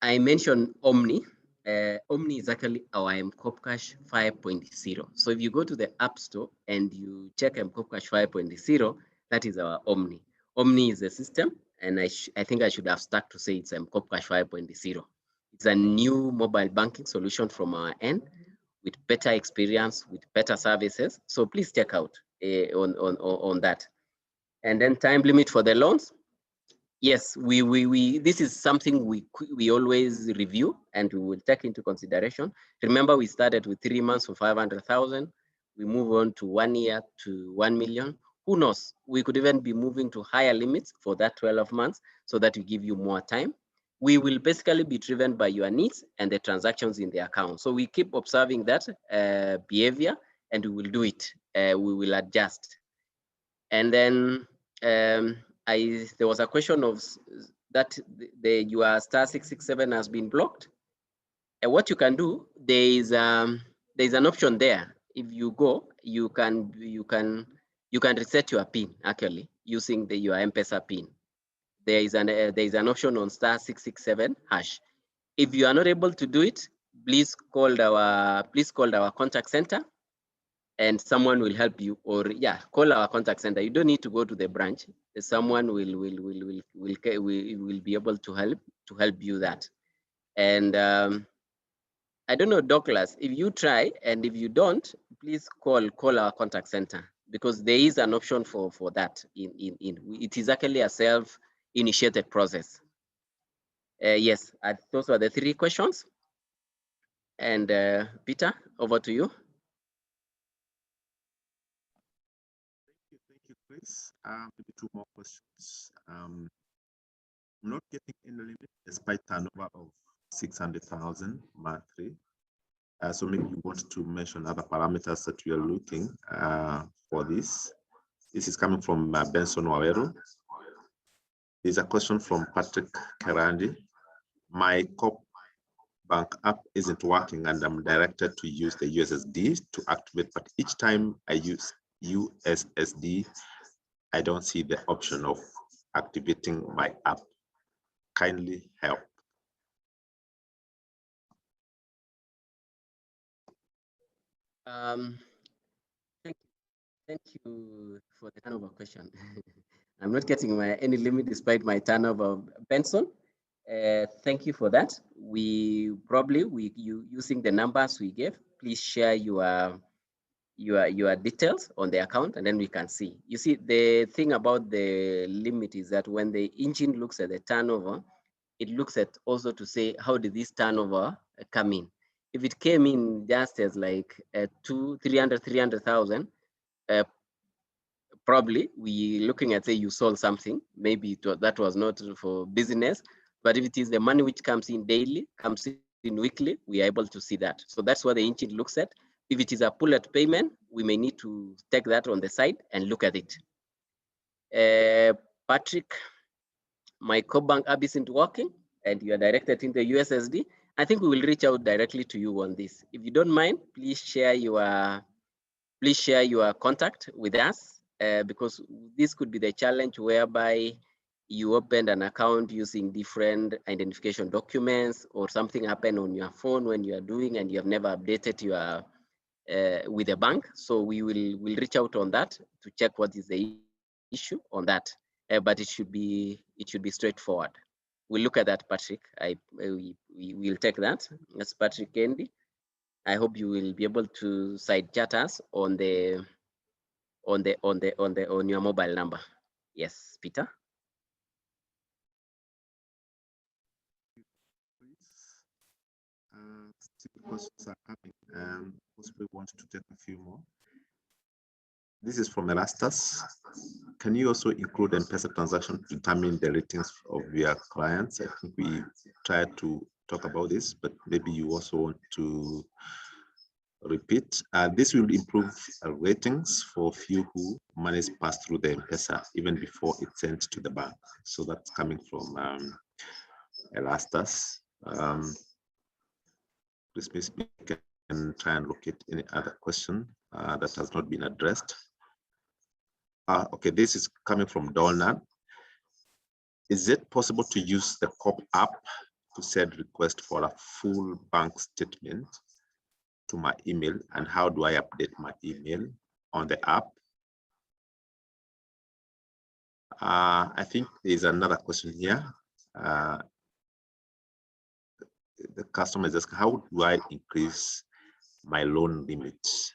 I mentioned Omni. Omni is actually our M-Cash 5.0. So if you go to the App Store and you check M-Cash 5.0, that is our Omni. Omni is a system, and I think I should have stuck to say it's M-Cash 5.0. It's a new mobile banking solution from our end with better experience, with better services. So please check out on that. And then time limit for the loans. Yes, this is something we always review and we will take into consideration. Remember, we started with 3 months for 500,000. We move on to 1 year to 1 million. Who knows? We could even be moving to higher limits for that 12 months so that we give you more time. We will basically be driven by your needs and the transactions in the account. So we keep observing that behavior and we will do it. We will adjust. And then there was a question of that your *667 has been blocked. And what you can do, there's an option there. If you go, you can reset your PIN actually using your M-Pesa PIN. There is an option on *667#. If you are not able to do it, please call our contact center, and someone will help you, or call our contact center. You don't need to go to the branch. Someone will be able to help you that. And I don't know, Douglas, if you try, and if you don't, please call our contact center, because there is an option for that. It is actually a self-initiated process. Yes, those were the 3 questions. And Peter, over to you. Thank you, Chris. Maybe 2 more questions. I'm not getting any limit despite turnover of 600,000 monthly. So maybe you want to mention other parameters that we are looking for this. This is coming from Benson Waweru. There's a question from Patrick Karandi. My Kobank app isn't working and I'm directed to use the USSD to activate, but each time I use USSD, I don't see the option of activating my app. Kindly help. Thank you for the turnover question. I'm not getting any limit despite my turnover, Benson. Thank you for that. Using the numbers we gave, please share your details on the account, and then we can see. You see, the thing about the limit is that when the engine looks at the turnover, it looks at also to say, how did this turnover come in? If it came in just as like 300,000, probably we looking at, say, you sold something, maybe that was not for business. But if it is the money which comes in daily, comes in weekly, we are able to see that. So that's what the engine looks at. If it is a bullet payment, we may need to take that on the side and look at it. Patrick, my Kobank app isn't working and you are directed in the USSD. I think we will reach out directly to you on this. If you don't mind, please share your contact with us, because this could be the challenge whereby you opened an account using different identification documents, or something happened on your phone when you are doing and you have never updated your with the bank. So we'll reach out on that to check what is the issue issue on that, but it should be straightforward. We'll look at that, Patrick. We will take that. That's Patrick Kendi. I hope you will be able to side chat us on your mobile number. Yes, Peter. Still questions are coming. Possibly want to take a few more. This is from Erastus. Can you also include M-Pesa transaction to determine the ratings of your clients? I think we tried to talk about this, but maybe you also want to repeat. This will improve ratings for few who manage pass through the M-Pesa even before it's sent to the bank. So that's coming from Erastus. Please can try and locate any other question that has not been addressed. Okay, this is coming from Donald. Is it possible to use the COP app to send request for a full bank statement to my email? And how do I update my email on the app? I think there's another question here. The customer is asking, how do I increase my loan limits?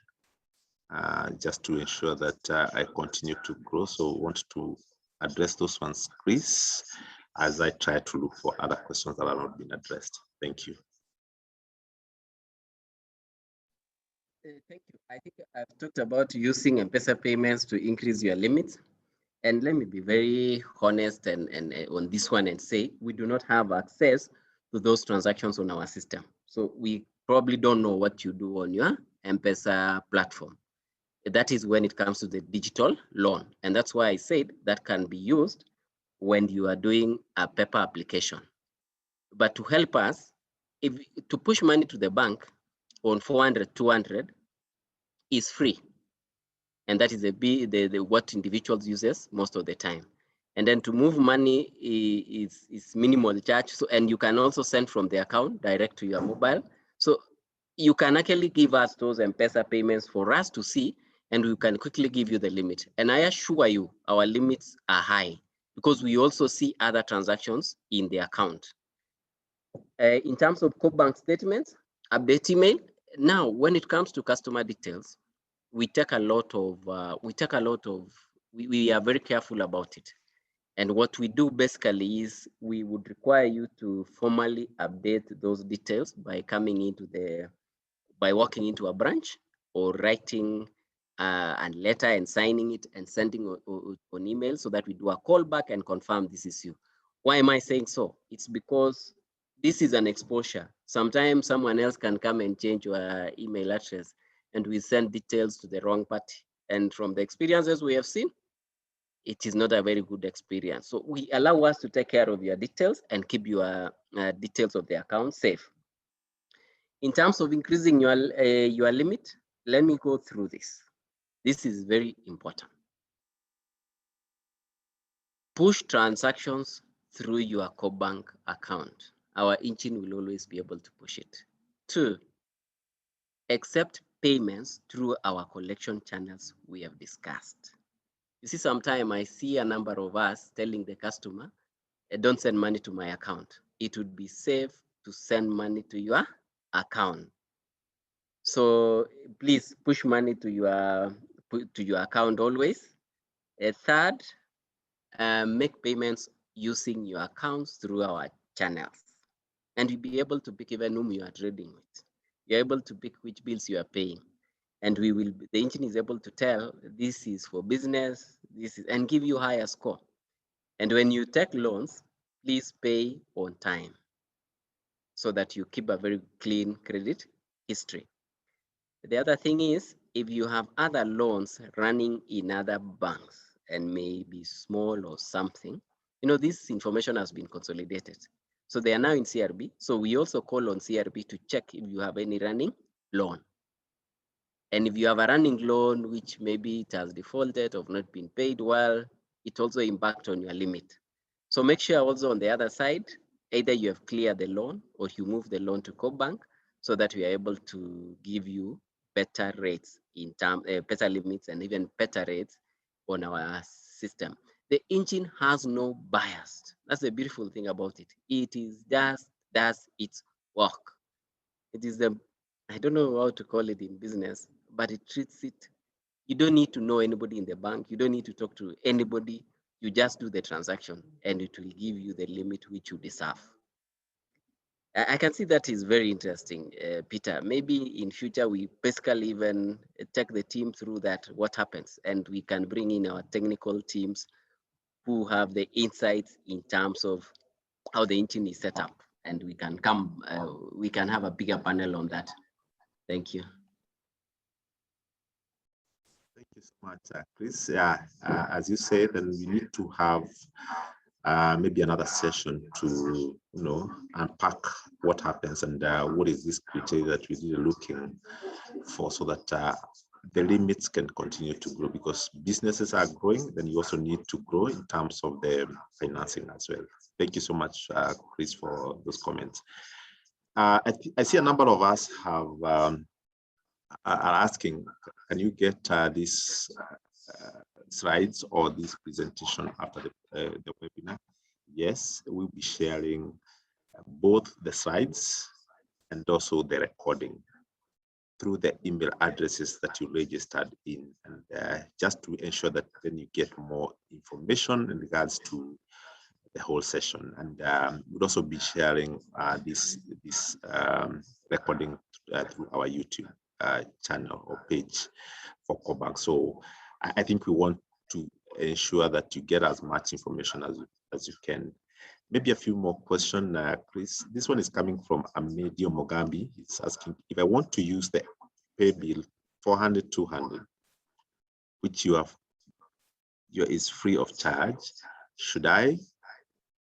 Just to ensure that I continue to grow. So want to address those ones, Chris, as I try to look for other questions that have not been addressed. Thank you. Thank you. I think I've talked about using M-Pesa payments to increase your limits. And let me be very honest and on this one and say, we do not have access to those transactions on our system. So we probably don't know what you do on your M-Pesa platform. That is when it comes to the digital loan. And that's why I said that can be used when you are doing a paper application. But to help us, to push money to the bank on 400, 200 is free. And that is what individuals uses most of the time. And then to move money is minimal charge. So, and you can also send from the account direct to your mobile. So you can actually give us those M-Pesa payments for us to see, and we can quickly give you the limit. And I assure you, our limits are high because we also see other transactions in the account. In terms of Kobank statements, update email. Now, when it comes to customer details, we are very careful about it. And what we do basically is we would require you to formally update those details by walking into a branch or writing a letter and signing it and sending on email so that we do a call back and confirm this is you. Why am I saying so? It's because this is an exposure. Sometimes someone else can come and change your email address and we send details to the wrong party. And from the experiences we have seen, it is not a very good experience. So we allow us to take care of your details and keep your details of the account safe. In terms of increasing your limit, let me go through this. This is very important. Push transactions through your Kobank account. Our engine will always be able to push it. 2, accept payments through our collection channels we have discussed. You see, sometimes I see a number of us telling the customer, don't send money to my account. It would be safe to send money to your account. So please push money to your account always. 3rd, make payments using your accounts through our channels. And you'll be able to pick even whom you are trading with. You're able to pick which bills you are paying. And the engine is able to tell this is for business, and give you higher score. And when you take loans, please pay on time so that you keep a very clean credit history. The other thing is, if you have other loans running in other banks and maybe small or something, this information has been consolidated. So they are now in CRB. So we also call on CRB to check if you have any running loan. And if you have a running loan, which maybe it has defaulted or not been paid well, it also impacts on your limit. So make sure also on the other side, either you have cleared the loan or you move the loan to Kobank so that we are able to give you better rates better limits and even better rates on our system. The engine has no bias. That's the beautiful thing about it. It is just does its work. It is the, I don't know how to call it in business, but it treats it. You don't need to know anybody in the bank. You don't need to talk to anybody. You just do the transaction and it will give you the limit which you deserve. I can see that is very interesting, Peter. Maybe in future, we basically even take the team through that, what happens, and we can bring in our technical teams who have the insights in terms of how the engine is set up, and we can come, we can have a bigger panel on that. Thank you. Thank you so much, Chris. As you said, then we need to have maybe another session to unpack what happens and what is this criteria that we're really looking for, so that the limits can continue to grow, because businesses are growing. Then you also need to grow in terms of the financing as well. Thank you so much, Chris, for those comments. I see a number of us have are asking, can you get these slides or this presentation after the webinar? Yes, we'll be sharing both the slides and also the recording through the email addresses that you registered in, and just to ensure that then you get more information in regards to the whole session. And we'll also be sharing this recording through our YouTube channel or page for Kobank. So I think we want to ensure that you get as much information as you can. Maybe a few more questions, Chris. This one is coming from Amedio Mogambi. It's asking, if I want to use the pay bill 400-200, which is free of charge, should I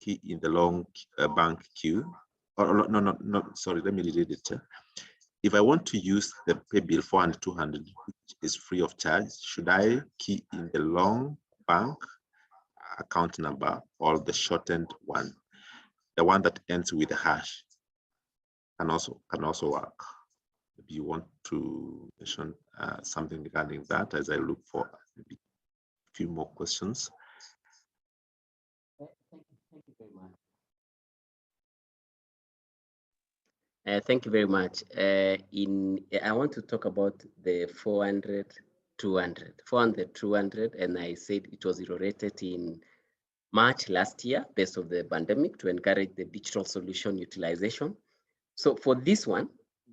key in the long bank queue? Or no, sorry, let me read it. If I want to use the pay bill 400-200, which is free of charge, should I key in the long bank account number or the shortened one? The one that ends with a hash can also work. Maybe you want to mention something regarding that as I look for maybe a few more questions. Thank you very much. Thank you very much. I want to talk about the 400-200, 400-200, and I said it was rated in March last year based on the pandemic to encourage the digital solution utilization. So for this one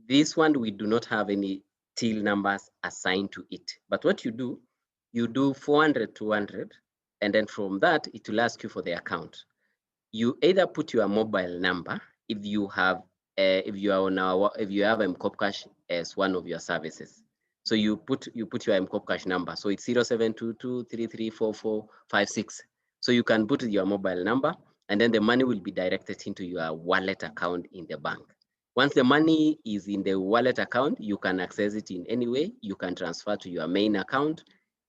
we do not have any till numbers assigned to it. But what you do 400-200, and then from that it will ask you for the account. You either put your mobile number if you have if you have M-Cash as one of your services. So you put your M-Cash number. So it's 0722334456. So you can put your mobile number, and then the money will be directed into your wallet account in the bank. Once the money is in the wallet account, you can access it in any way. You can transfer to your main account,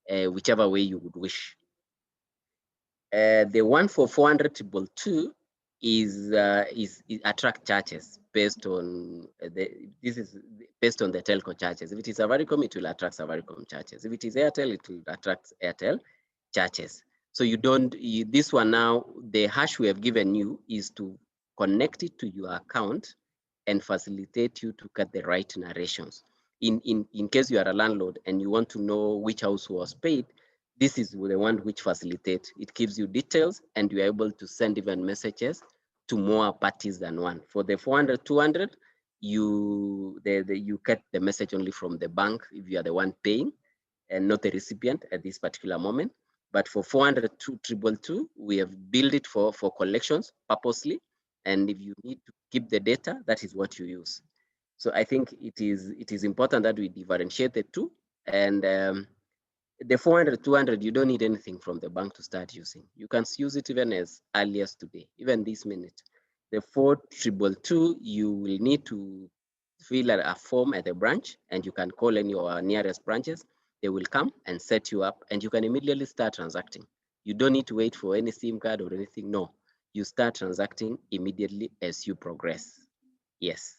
whichever way you would wish. The one for 400-222 is attract charges based on this is based on the telco charges. If it is Safaricom, it will attract Safaricom charges. If it is Airtel, it will attract Airtel charges. So this one now, the hash we have given you is to connect it to your account and facilitate you to get the right narrations. In case you are a landlord and you want to know which house was paid, this is the one which facilitates. It gives you details, and you're able to send even messages to more parties than one. For the 400-200, you get the message only from the bank if you are the one paying and not the recipient at this particular moment. But for 400-222, we have built it for collections purposely. And if you need to keep the data, that is what you use. So I think it is important that we differentiate the two. And the 400-200, you don't need anything from the bank to start using. You can use it even as early as today, even this minute. The 400-222, you will need to fill a form at the branch, and you can call any of our nearest branches. They will come and set you up, and you can immediately start transacting. You don't need to wait for any SIM card or anything. No, you start transacting immediately as you progress. Yes.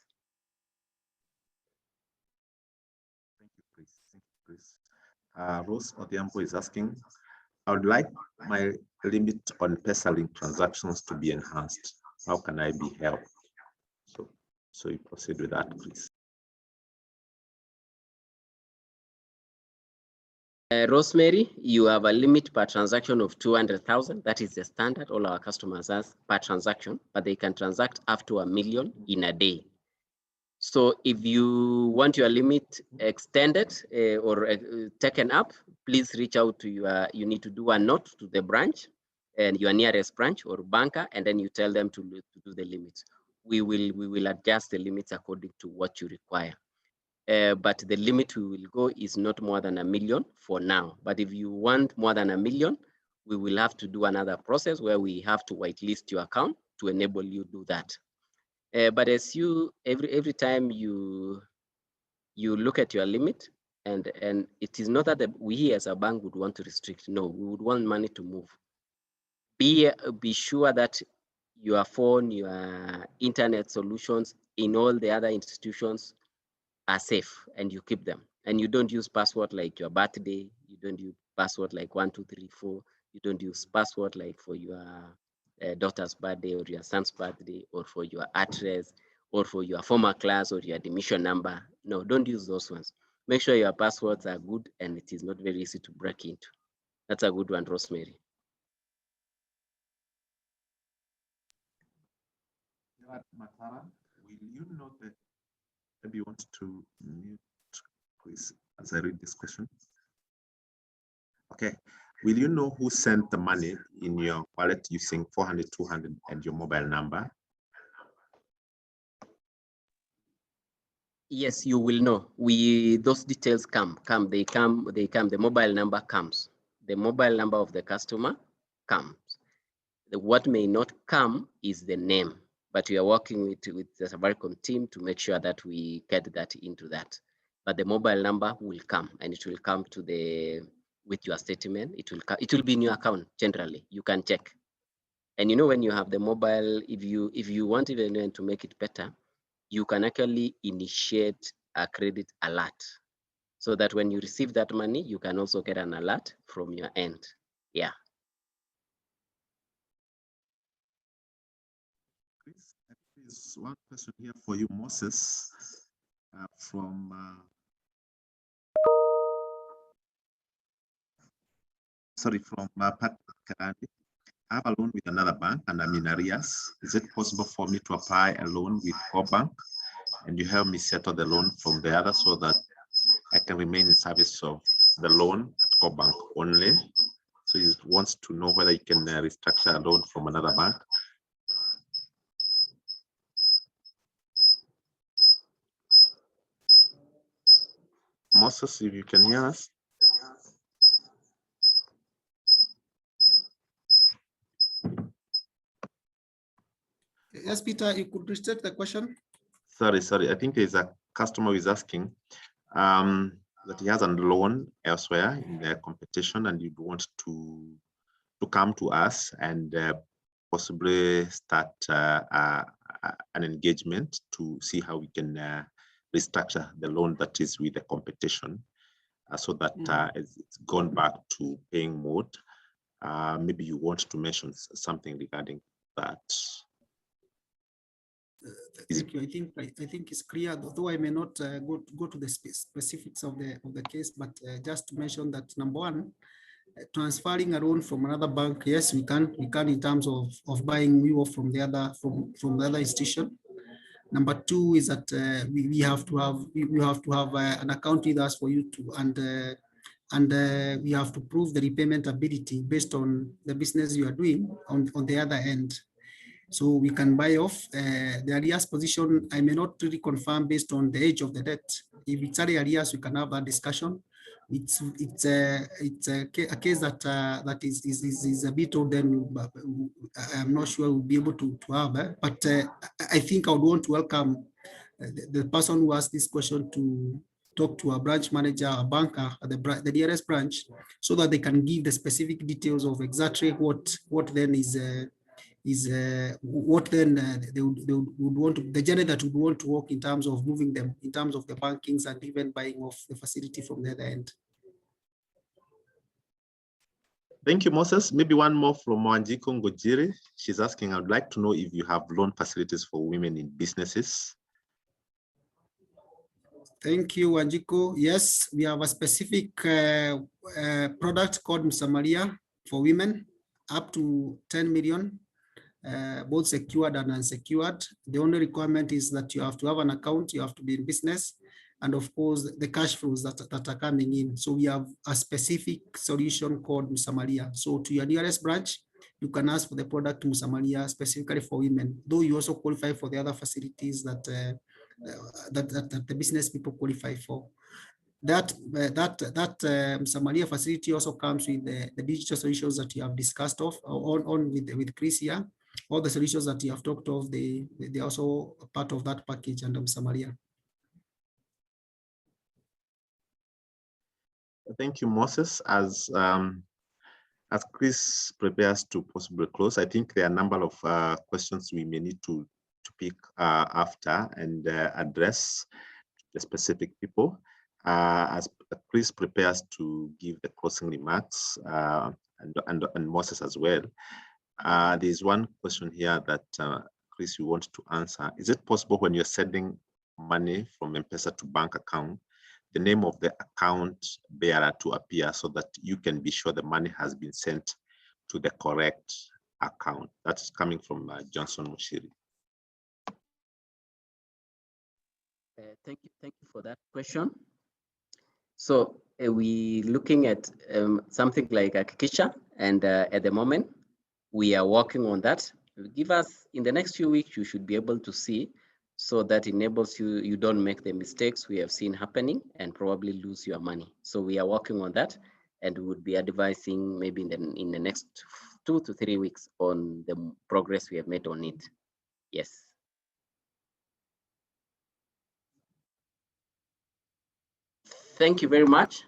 Thank you, Chris. Thank you, Chris. Rose Odhiambo is asking, I would like my limit on Pesa link transactions to be enhanced. How can I be helped? So you proceed with that, please. Rosemary, you have a limit per transaction of 200,000. That is the standard all our customers has per transaction, but they can transact up to 1 million in a day. So if you want your limit extended or taken up, please reach out to you need to do a note to the branch and your nearest branch or banker, and then you tell them to do the limits. We will adjust the limits according to what you require. But the limit we will go is not more than 1 million for now. But if you want more than 1 million, we will have to do another process where we have to whitelist your account to enable you to do that. But as you every time you look at your limit, and it is not that we as a bank would want to restrict. No, we would want money to move. Be sure that your phone, your internet solutions in all the other institutions are safe, and you keep them. And you don't use password like your birthday. You don't use password like 1234. You don't use password like for your daughter's birthday or your son's birthday or for your address or for your former class or your admission number. No, don't use those ones. Make sure your passwords are good and it is not very easy to break into. That's a good one, Rosemary. Matara, will you note that maybe you want to mute, please, as I read this question? Okay. Will you know who sent the money in your wallet using 400, 200 and your mobile number? Yes, you will know. Those details they come. The mobile number comes. The mobile number of the customer comes. What may not come is the name, but we are working with the Safaricom team to make sure that we get that into that. But the mobile number will come, and it will come with your statement. It will be in your account generally. You can check. And you know, when you have the mobile, if you want even to make it better, you can actually initiate a credit alert so that when you receive that money, you can also get an alert from your end. Yeah. There's one question here for you, Moses, from Pat Karandi. I have a loan with another bank and I'm in arrears. Is it possible for me to apply a loan with Kobank and you help me settle the loan from the other so that I can remain in service of the loan at Kobank only? So he wants to know whether you can restructure a loan from another bank. Moses, if you can hear us. Yes, Peter, you could restate the question. Sorry. I think there's a customer who is asking that he has a loan elsewhere in the competition and you'd want to come to us and possibly start an engagement to see how we can restructure the loan that is with the competition so that it's gone back to paying mode. Maybe you want to mention something regarding that. Thank you. I think it's clear, though I may not go to the specifics of the case, but just to mention that number one, transferring a loan from another bank, yes, we can in terms of buying we from the other institution. Number two is that we have to have an account with us for you to and we have to prove the repayment ability based on the business you are doing on the other end. So we can buy off the arrears position. I may not really confirm based on the age of the debt. If it's arrears, we can have a discussion. It's a case that is a bit old. Then I'm not sure we'll be able to have. But I think I would want to welcome the person who asked this question to talk to a branch manager, a banker at the nearest branch, so that they can give the specific details of exactly what then what then they would want to, the journey that would want to walk in terms of moving them, in terms of the bankings and even buying off the facility from the other end. Thank you, Moses. Maybe one more from Wanjiko Ngojiri. She's asking, I'd like to know if you have loan facilities for women in businesses. Thank you, Wanjiko. Yes, we have a specific product called Msamaria for women, up to 10 million, both secured and unsecured. The only requirement is that you have to have an account, you have to be in business, and of course, the cash flows that are coming in. So we have a specific solution called Msamaria. So to your nearest branch, you can ask for the product Msamaria specifically for women, though you also qualify for the other facilities that that the business people qualify for. That Msamaria facility also comes with the digital solutions that you have discussed of on with Chris here. All the solutions that you have talked of, they are also a part of that package under Msamaria. Thank you, Moses. As Chris prepares to possibly close, I think there are a number of questions we may need to pick after and address the specific people. As Chris prepares to give the closing remarks, and Moses as well, there's one question here that Chris, you want to answer. Is it possible when you're sending money from M-Pesa to bank account, the name of the account bearer to appear so that you can be sure the money has been sent to the correct account? That's coming from Johnson Mushiri. Thank you for that question. So we looking at something like Hakikisha, and at the moment we are working on that. Give us in the next few weeks, you should be able to see, so that enables you don't make the mistakes we have seen happening and probably lose your money. So we are working on that, and we would be advising maybe in the next 2 to 3 weeks on the progress we have made on it. Yes. Thank you very much.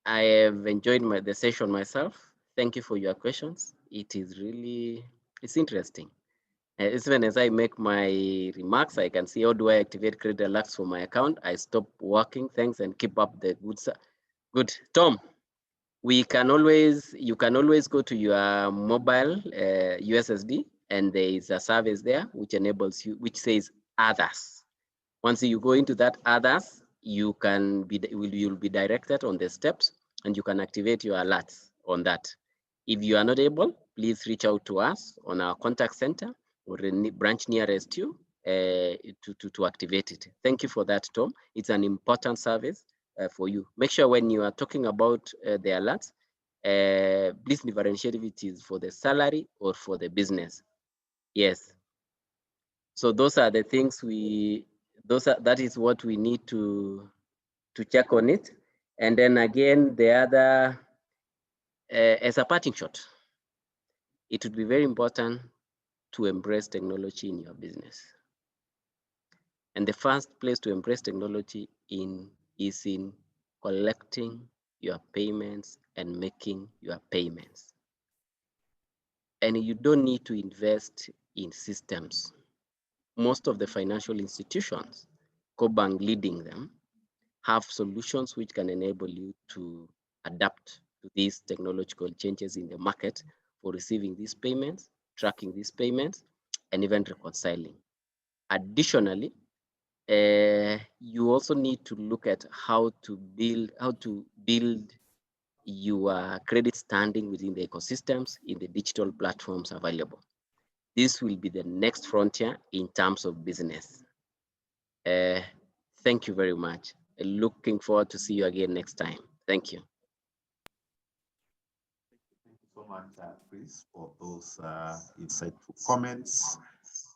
I have enjoyed the session myself. Thank you for your questions. It is really, it's interesting. Even as I make my remarks, I can see, how do I activate credit alerts for my account? I stop working. Thanks, and keep up the good. Tom, you can always go to your mobile USSD, and there is a service there which enables you, which says others. Once you go into that others, you'll be directed on the steps, and you can activate your alerts on that. If you are not able, please reach out to us on our contact center or any branch nearest you to activate it. Thank you for that, Tom. It's an important service for you. Make sure when you are talking about the alerts, please differentiate if it is for the salary or for the business. Yes. So those are the things that is what we need to check on it. And then again, the other, as a parting shot, it would be very important to embrace technology in your business. And the first place to embrace technology is in collecting your payments and making your payments. And you don't need to invest in systems. Most of the financial institutions, Kobank leading them, have solutions which can enable you to adapt to these technological changes in the market for receiving these payments, tracking these payments, and even reconciling. Additionally, you also need to look at how to build your credit standing within the ecosystems in the digital platforms available. This will be the next frontier in terms of business. Thank you very much. Looking forward to see you again next time. Thank you. Thank you so much, Chris, for those insightful comments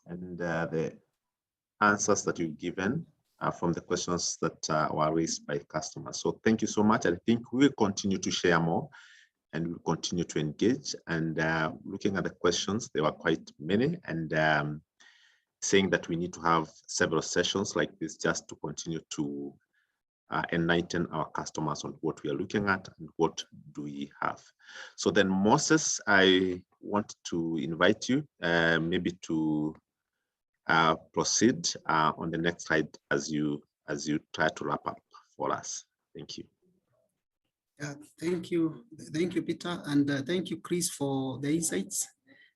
and the answers that you've given from the questions that were raised by customers. So thank you so much. I think we'll continue to share more, and we'll continue to engage. And looking at the questions, there were quite many, and saying that we need to have several sessions like this just to continue to enlighten our customers on what we are looking at and what do we have. So then, Moses, I want to invite you maybe to proceed on the next slide as you try to wrap up for us. Thank you. Thank you, Peter, and thank you, Chris, for the insights.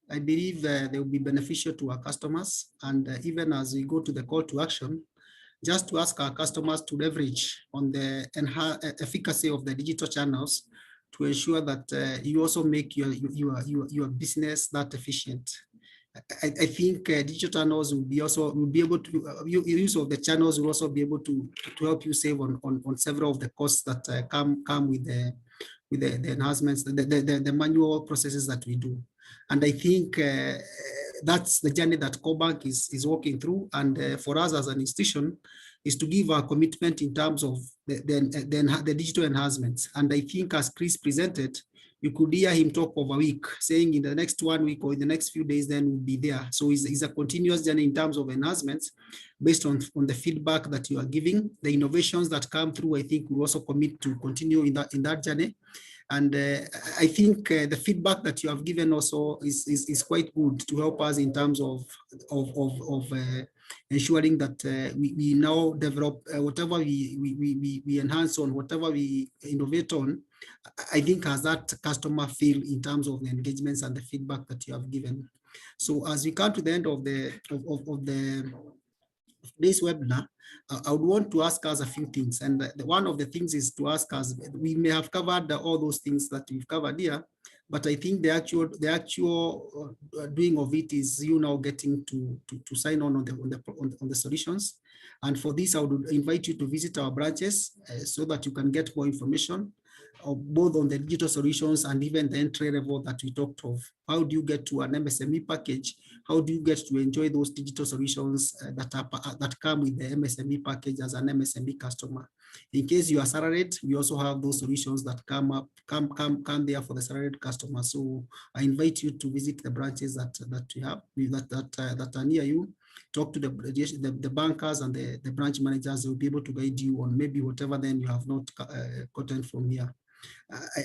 I believe they will be beneficial to our customers, and even as we go to the call to action, just to ask our customers to leverage on the efficacy of the digital channels to ensure that you also make your business that efficient. I think digital channels will be able to use of the channels will also be able to help you save on several of the costs that come with the enhancements, the manual processes that we do. And I think that's the journey that Kobank is walking through. And for us as an institution is to give our commitment in terms of the digital enhancements. And I think as Chris presented, you could hear him talk over a week, saying in the next 1 week or in the next few days, then we'll be there. So it's a continuous journey in terms of enhancements based on the feedback that you are giving. The innovations that come through, I think we also commit to continue in that journey. And I think the feedback that you have given also is quite good to help us in terms of ensuring that we now develop whatever we enhance on, whatever we innovate on, I think has that customer feel in terms of the engagements and the feedback that you have given. So as we come to the end of this webinar, I would want to ask us a few things. And one of the things is to ask us, we may have covered all those things that we've covered here, but I think the actual doing of it is you now getting to sign on the solutions. And for this, I would invite you to visit our branches so that you can get more information both on the digital solutions and even the entry level that we talked of. How do you get to an MSME package? How do you get to enjoy those digital solutions that come with the MSME package as an MSME customer? In case you are salaried, we also have those solutions that come there for the salaried customer. So I invite you to visit the branches that we have that are near you. Talk to the bankers and the branch managers. They will be able to guide you on maybe whatever then you have not gotten from here.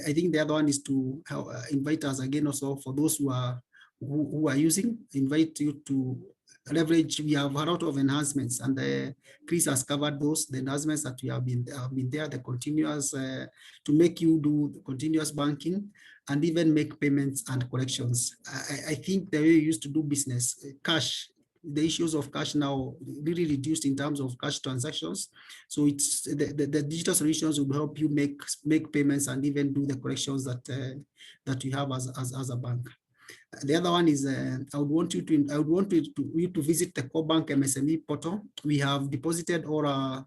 I think the other one is to invite us again also for those who are using, invite you to leverage. We have a lot of enhancements, and Chris has covered those, the enhancements that we have been there, the continuous to make you do the continuous banking and even make payments and collections. I think the way you used to do business, cash, the issues of cash now really reduced in terms of cash transactions. So it's the digital solutions will help you make payments and even do the collections that you have as a bank. The other one is I would want you to visit the Kobank MSME portal. We have deposited all the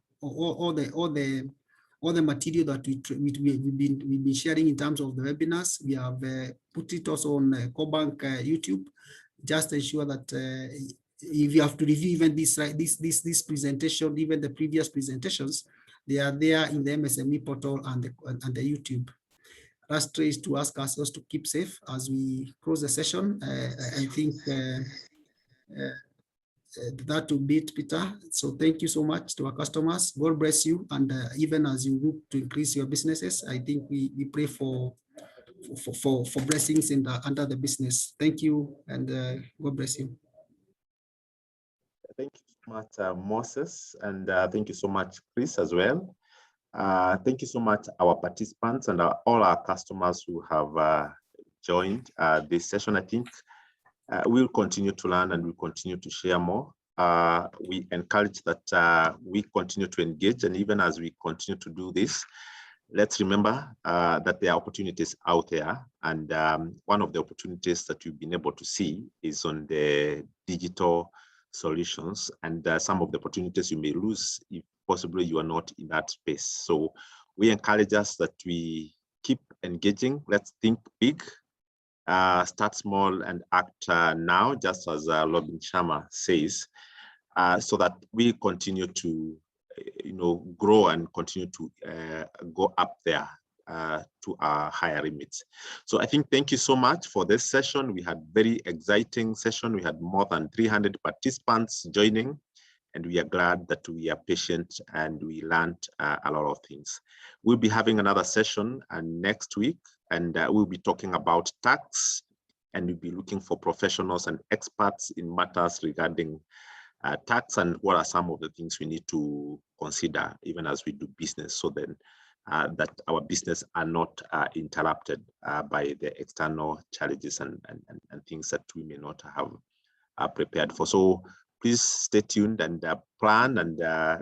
material that we've been sharing in terms of the webinars. We have put it also on Kobank YouTube. Just ensure that if you have to review even this presentation, even the previous presentations, they are there in the MSME portal and the YouTube. Last is to ask ourselves to keep safe as we close the session. I think that will be it, Peter. So thank you so much to our customers. God bless you. And even as you look to increase your businesses, I think we pray for blessings under the business. Thank you, and God bless you. Thank you so much, Moses, and thank you so much, Chris, as well. Thank you so much, our participants and all our customers who have joined this session. I think we'll continue to learn and we'll continue to share more. We encourage that we continue to engage, and even as we continue to do this, let's remember that there are opportunities out there, and one of the opportunities that you've been able to see is on the digital solutions, and some of the opportunities you may lose if possibly you are not in that space. So we encourage us that we keep engaging. Let's think big, start small and act now, just as Robin Sharma says, so that we continue to grow and continue to go up there to our higher limits. So I think thank you so much for this session. We had very exciting session. We had more than 300 participants joining, and we are glad that we are patient and we learned a lot of things. We'll be having another session next week, and we'll be talking about tax, and we'll be looking for professionals and experts in matters regarding tax and what are some of the things we need to consider even as we do business. So then that our business are not interrupted by the external challenges and things that we may not have prepared for. So please stay tuned and plan, and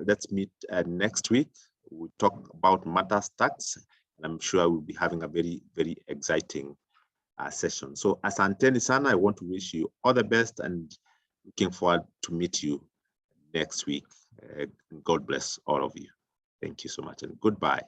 let's meet next week. We'll talk about matters tax, and I'm sure we'll be having a very, very exciting session. So asanteni sana, I want to wish you all the best and looking forward to meet you next week. God bless all of you. Thank you so much and goodbye.